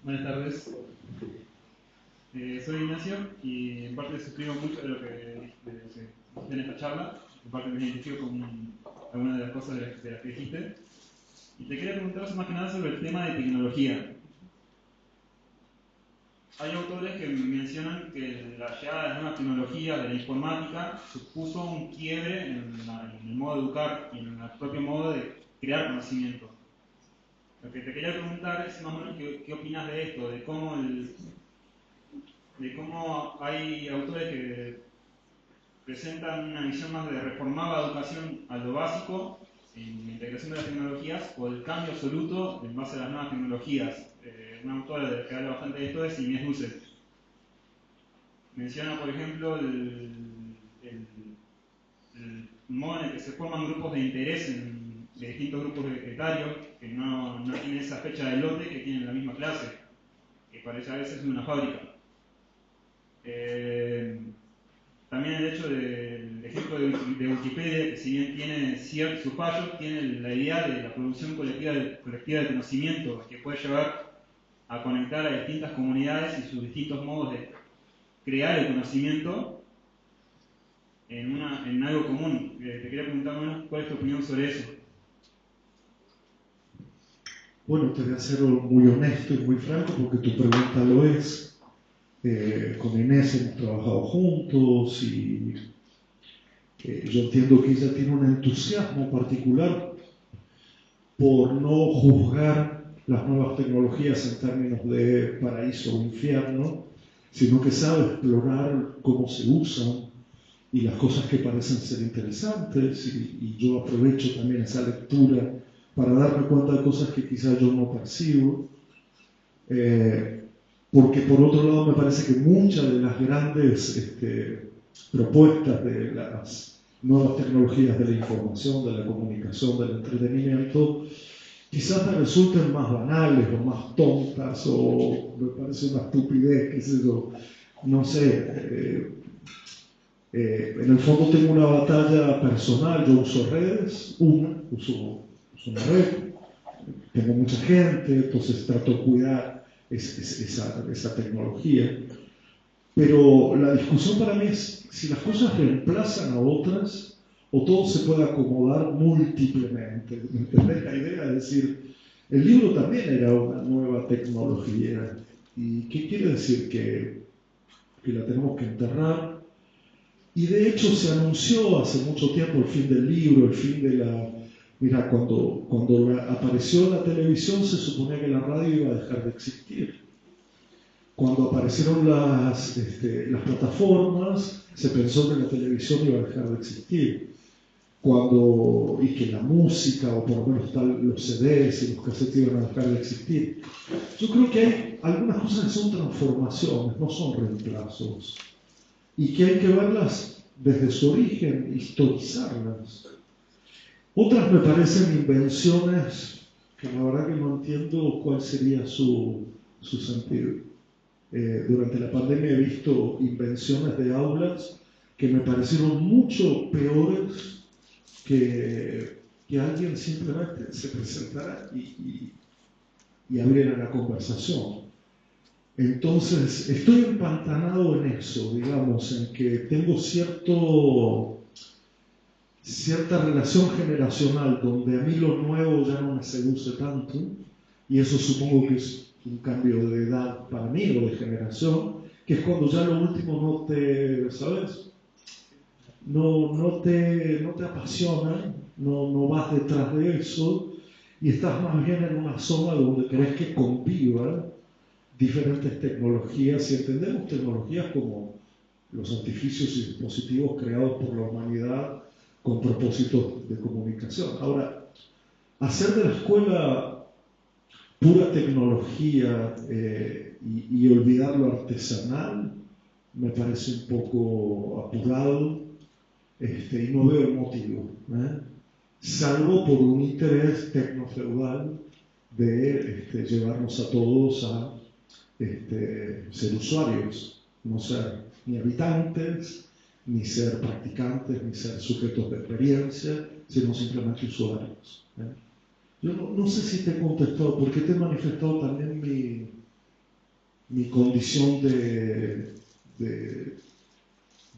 Buenas tardes. Soy Ignacio y en parte suscribo mucho de lo que dijiste en esta charla. En parte me identifico con algunas de las cosas de las que dijiste. Y te quería preguntar más que nada sobre el tema de tecnología. Hay autores que mencionan que la llegada de las nuevas tecnologías, de la informática, supuso un quiebre en el modo de educar y en el propio modo de crear conocimiento. Lo que te quería preguntar es más o menos qué opinas de esto, de cómo hay autores que presentan una visión más de reformar la educación a lo básico, en la integración de las tecnologías, o el cambio absoluto en base a las nuevas tecnologías. Una autora que habla bastante de esto es Inés Dussel. Menciona, por ejemplo, el modo en el que se forman grupos de interés de distintos grupos etarios que no tienen esa fecha de lote que tienen la misma clase, que parece a veces una fábrica. También el hecho del ejemplo de Wikipedia, que si bien tiene sus fallos, tiene la idea de la producción colectiva de conocimiento, que puede llevar a conectar a distintas comunidades y sus distintos modos de crear el conocimiento en algo común. Te quería preguntar más cuál es tu opinión sobre eso. Bueno, te voy a ser muy honesto y muy franco porque tu pregunta lo es. Con Inés hemos trabajado juntos y yo entiendo que ella tiene un entusiasmo particular por no juzgar las nuevas tecnologías en términos de paraíso o infierno, sino que sabe explorar cómo se usan y las cosas que parecen ser interesantes y yo aprovecho también esa lectura para darme cuenta de cosas que quizás yo no percibo. Porque por otro lado me parece que muchas de las grandes propuestas de las nuevas tecnologías de la información, de la comunicación, del entretenimiento, quizás me resulten más banales o más tontas o me parece una estupidez, qué sé yo, no sé. En el fondo tengo una batalla personal, yo uso redes, uso una red, tengo mucha gente, entonces trato de cuidar esa tecnología, pero la discusión para mí es si las cosas reemplazan a otras o todo se puede acomodar múltiplemente. ¿Entendés la idea? Es decir, el libro también era una nueva tecnología. ¿Y qué quiere decir? Que la tenemos que enterrar. Y de hecho se anunció hace mucho tiempo el fin del libro, el fin de la... Mira, cuando apareció la televisión se suponía que la radio iba a dejar de existir. Cuando aparecieron las plataformas se pensó que la televisión iba a dejar de existir. Y que la música, o por lo menos los CDs y los cassettes iban a dejar de existir. Yo creo que hay algunas cosas que son transformaciones, no son reemplazos. Y que hay que verlas desde su origen, historizarlas. Otras me parecen invenciones que la verdad que no entiendo cuál sería su sentido. Durante la pandemia he visto invenciones de aulas que me parecieron mucho peores que alguien simplemente se presentara y abriera la conversación. Entonces, estoy empantanado en eso, digamos, en que tengo cierta relación generacional donde a mí lo nuevo ya no me seduce tanto, y eso supongo que es un cambio de edad para mí o de generación, que es cuando ya lo último no te, ¿sabes? No te apasiona, no vas detrás de eso, y estás más bien en una zona donde querés que convivan diferentes tecnologías, y entendemos tecnologías como los artificios y dispositivos creados por la humanidad con propósitos de comunicación. Ahora, hacer de la escuela pura tecnología y olvidar lo artesanal me parece un poco apurado, y no veo el motivo, salvo por un interés tecnofeudal de llevarnos a todos a ser usuarios, no ser ni habitantes, ni ser practicantes, ni ser sujetos de experiencia, sino simplemente usuarios. Yo no sé si te he contestado, porque te he manifestado también mi condición de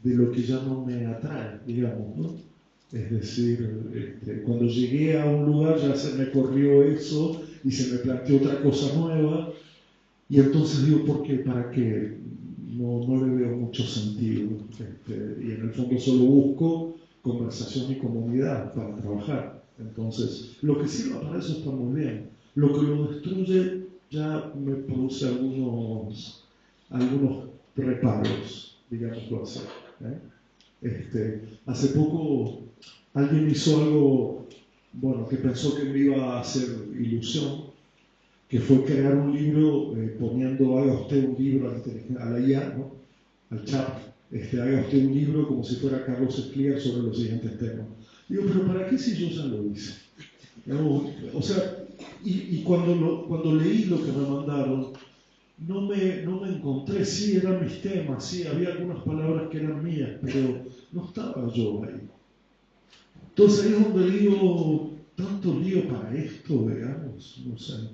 lo que ya no me atrae, digamos, ¿no? Es decir, cuando llegué a un lugar ya se me corrió eso y se me planteó otra cosa nueva, y entonces digo, ¿por qué? ¿Para qué? No le veo mucho sentido, y en el fondo solo busco conversación y comunidad para trabajar. Entonces, lo que sirva para eso está muy bien. Lo que lo destruye ya me produce algunos reparos, digámoslo así. Hace poco alguien hizo algo, bueno, que pensó que me iba a hacer ilusión, que fue crear un libro poniendo, haga usted un libro a la IA, ¿no? Al chat, haga usted un libro como si fuera Carlos Escliar sobre los siguientes temas. Digo, pero ¿para qué si yo ya lo hice? O sea, y cuando leí lo que me mandaron, no me encontré, sí eran mis temas, sí, había algunas palabras que eran mías, pero no estaba yo ahí. Entonces ahí es donde digo, tanto lío para esto, digamos, no sé.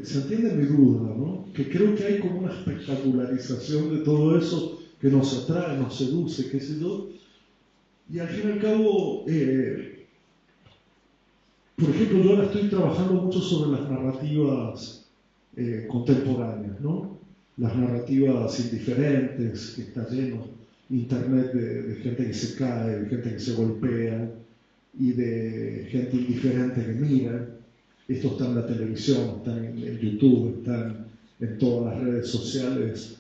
Se entiende mi duda, ¿no? Que creo que hay como una espectacularización de todo eso que nos atrae, nos seduce, qué sé yo. Y al fin y al cabo, por ejemplo, yo ahora estoy trabajando mucho sobre las narrativas contemporáneas, ¿no? Las narrativas indiferentes, que está lleno Internet de gente que se cae, de gente que se golpea y de gente indiferente que mira. Esto está en la televisión, está en YouTube, está en todas las redes sociales,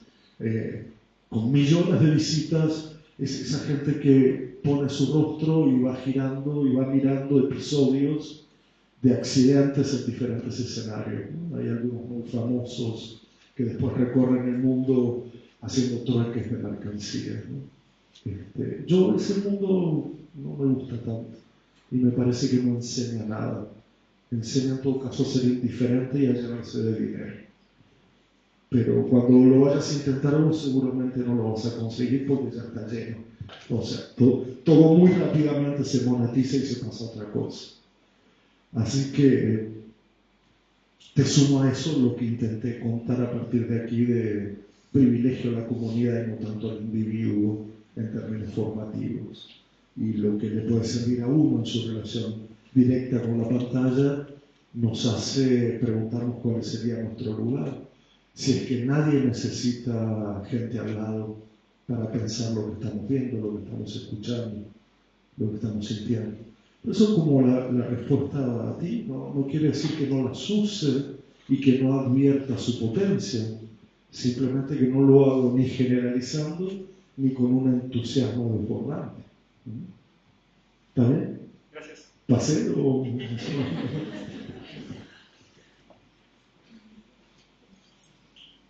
con millones de visitas. Es esa gente que pone su rostro y va girando y va mirando episodios de accidentes en diferentes escenarios, ¿no? Hay algunos muy famosos que después recorren el mundo haciendo trueques de mercancías, ¿no? Yo ese mundo no me gusta tanto y me parece que no enseña nada. Enseña en todo caso a ser indiferente y a llenarse de dinero. Pero cuando lo vayas a intentar, seguramente no lo vas a conseguir porque ya está lleno. O sea, todo muy rápidamente se monetiza y se pasa a otra cosa. Así que te sumo a eso lo que intenté contar a partir de aquí de privilegio a la comunidad y no tanto al individuo en términos formativos. Y lo que le puede servir a uno en su relación directa con la pantalla nos hace preguntarnos cuál sería nuestro lugar. Si es que nadie necesita gente al lado para pensar lo que estamos viendo, lo que estamos escuchando, lo que estamos sintiendo. Eso es como la respuesta a ti, no quiere decir que no las use y que no advierta su potencia, simplemente que no lo hago ni generalizando ni con un entusiasmo desbordante. ¿Está bien? Gracias. ¿Pasé o...?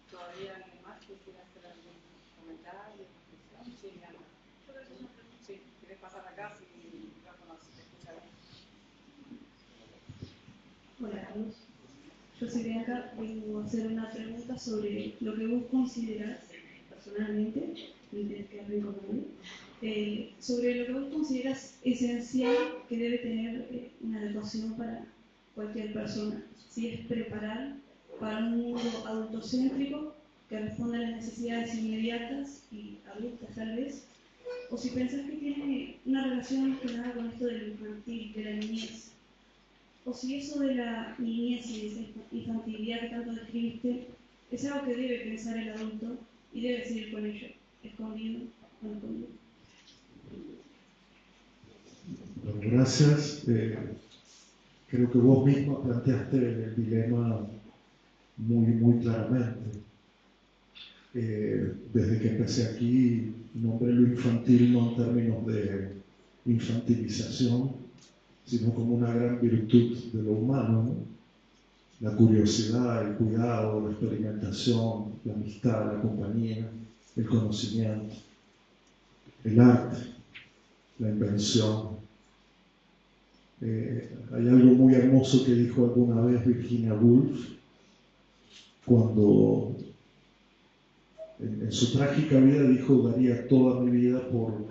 ¿Todavía alguien más que quiera hacer algún comentario, reflexión? Sí, Ana. Sí, ¿querés pasar acá si el micrófono se te escucha bien? Hola Carlos, yo soy Bianca, vengo a hacer una pregunta sobre lo que vos considerás personalmente, no tienes que hablar conmigo, sobre lo que vos consideras esencial que debe tener una educación para cualquier persona, si es preparar para un mundo adultocéntrico que responde a las necesidades inmediatas y adultas tal vez, o si pensás que tiene una relación más que nada con esto de lo infantil, de la niñez, o si eso de la niñez y de esa infantilidad que tanto describiste es algo que debe pensar el adulto y debe seguir con ello, escondido o no escondido. Bueno, gracias. Creo que vos misma planteaste el dilema muy claramente. Desde que empecé aquí, nombré lo infantil no en términos de infantilización, sino como una gran virtud de lo humano, ¿no? La curiosidad, el cuidado, la experimentación, la amistad, la compañía, el conocimiento, el arte, la invención. Hay algo muy hermoso que dijo alguna vez Virginia Woolf, cuando en su trágica vida dijo: daría toda mi vida por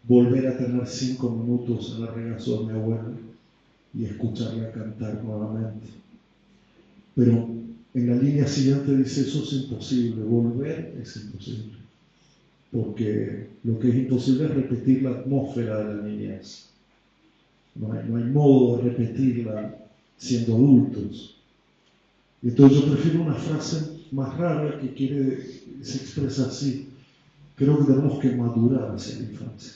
volver a tener 5 minutos en el regazo de mi abuela y escucharla cantar nuevamente. Pero en la línea siguiente dice: eso es imposible, volver es imposible, porque lo que es imposible es repetir la atmósfera de la niñez. No hay modo de repetirla siendo adultos. Y entonces yo prefiero una frase más rara que se expresa así: creo que tenemos que madurar hacia la infancia.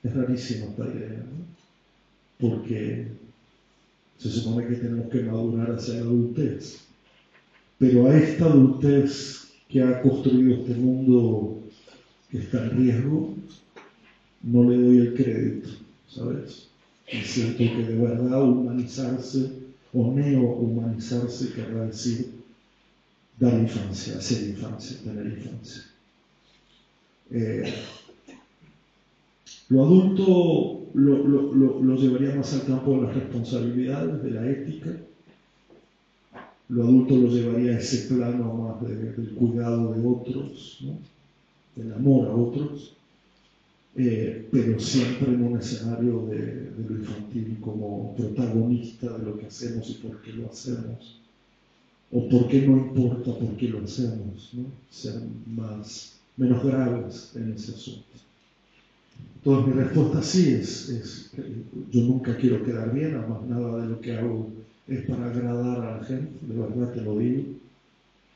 Es rarísima esta idea, ¿no? Porque se supone que tenemos que madurar hacia la adultez. Pero a esta adultez que ha construido este mundo que está en riesgo, no le doy el crédito, ¿sabes? Y siento que de verdad humanizarse o neo-humanizarse querrá decir dar infancia, hacer infancia, tener infancia. Lo adulto lo llevaría más al campo de las responsabilidades, de la ética. Lo adulto lo llevaría a ese plano más del cuidado de otros, ¿no? Del amor a otros, pero siempre en un escenario de lo infantil como protagonista de lo que hacemos y por qué lo hacemos, o por qué no importa por qué lo hacemos, ¿no? Ser menos graves en ese asunto. Entonces mi respuesta sí es yo nunca quiero quedar bien, además nada de lo que hago es para agradar a la gente, de verdad te lo digo.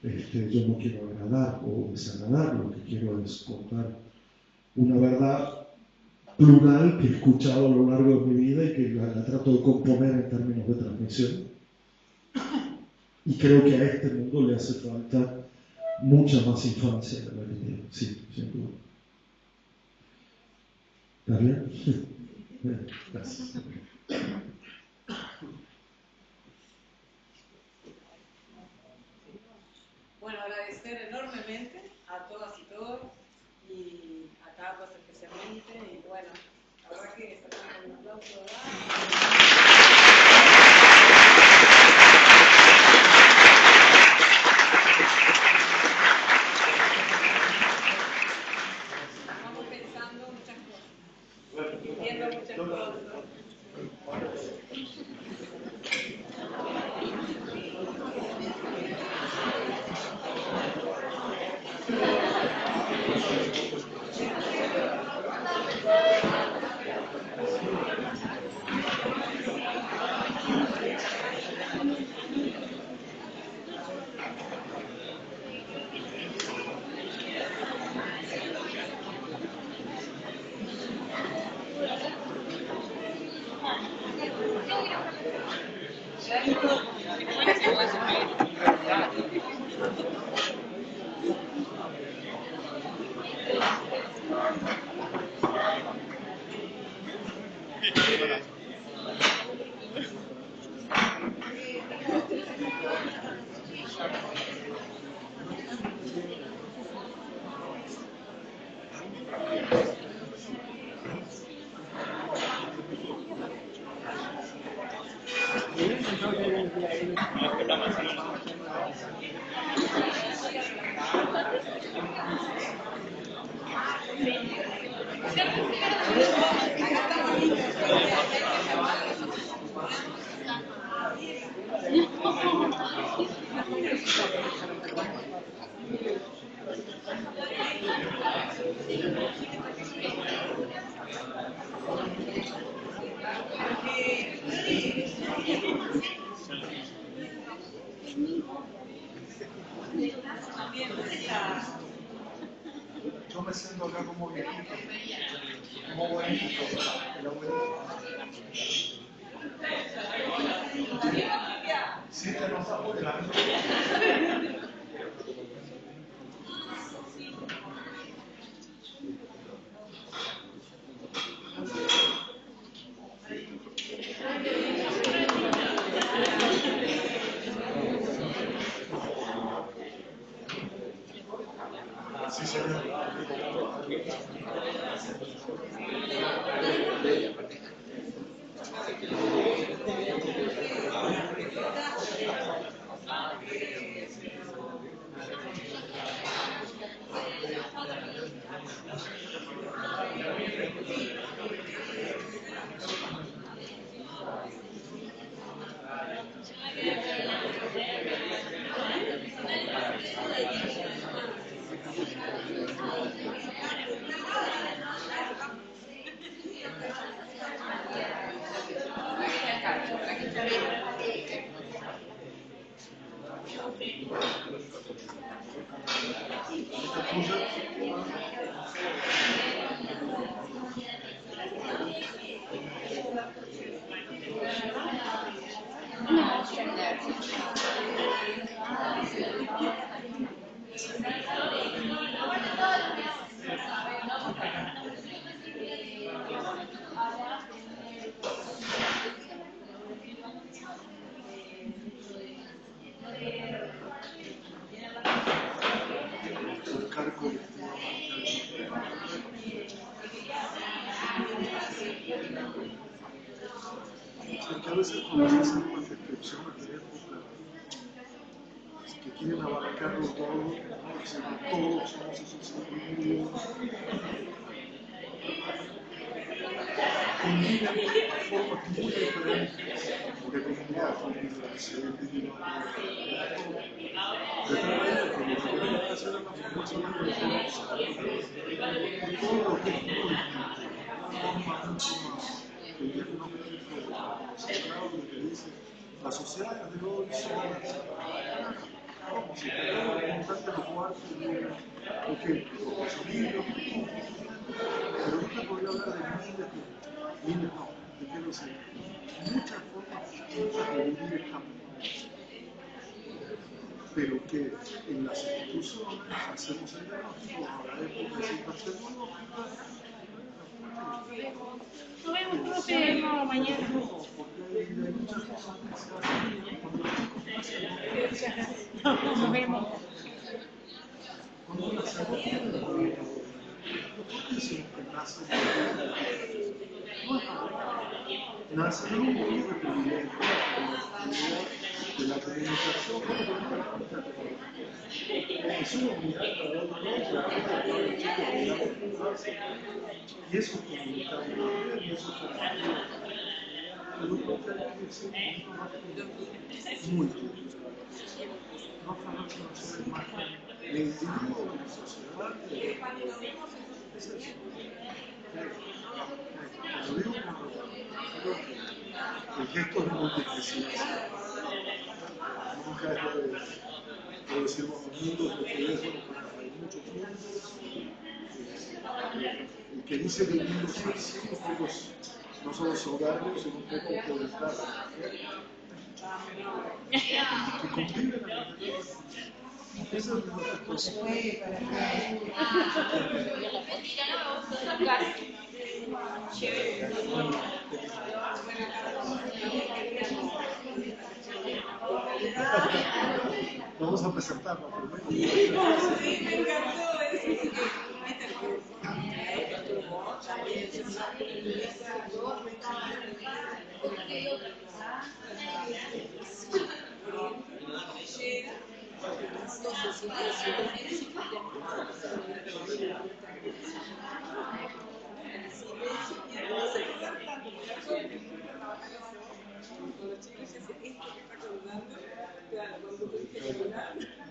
Yo no quiero agradar o desagradar, lo que quiero es contar una verdad plural que he escuchado a lo largo de mi vida y que la trato de componer en términos de transmisión. Y creo que a este mundo le hace falta mucha más infancia de la que tiene, sí, sin duda. ¿Está bien? Gracias. Bueno, agradecer enormemente a todas y todos, y a Carlos especialmente, y bueno, la verdad que sacamos un aplauso, Estamos pensando muchas cosas, viendo muchas cosas. Yo me siento acá como viejito, como abuelito, el abuelito. Sí, te enojas por grande. Sí, señor. Porque a veces cuando se hacen unas descripciones de época que quieren abarcarlo todo, dicen que todos somos esos individuos, conviven de formas muy diferentes de comunidad familiar, ser individual. De tal manera que lo que queremos hacer es la formación de todos, y todo lo que es muy forma mucho más el diagnóstico centrado de que dice las sociedades de hoy son como si te acabo de contarte los cuartos y digan, ok, porque son niños, pero yo te podría hablar de miles no, te quiero decir, muchas formas distintas de vivir el campo, pero que en las instituciones hacemos el diagnóstico a la época es hipertecnológica. Nos vemos, profe, no, mañana. Porque hay muchas cosas que se hacen cuando Nos vemos. cuando una se adopta, ¿por qué decimos que nace? Nace de un mundo de privilegio, de la comunicación, es una unidad y eso es comunitario también, y eso es formativo. Pero creo que hay que decir muy bien. No falamos una imagen de individuo, de sociedad, es eso. Lo digo creo que el gesto es muy difícil. Nunca puedo decir, bueno, mundos de teléfono, porque hay muchos mundos. El que dice que el mundo sí existe, no solo soberbios, sino un poco publicar que conviven a la verdad. Eso es lo que posee para Vamos a presentarlo primero. Sí, me encantó eso.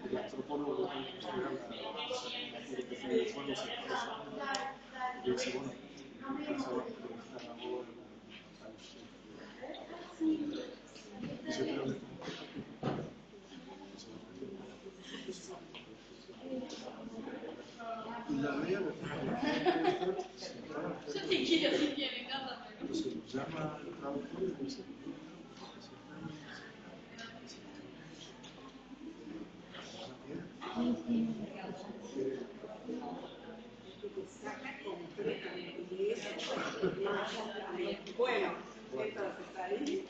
El antropólogo que estudiar la cuando se expresa, y dice, bueno, pensaba que preguntar ahora a usted. Dice, pero Yo te quiero limpiar en casa, pero... Bueno, entonces ahí...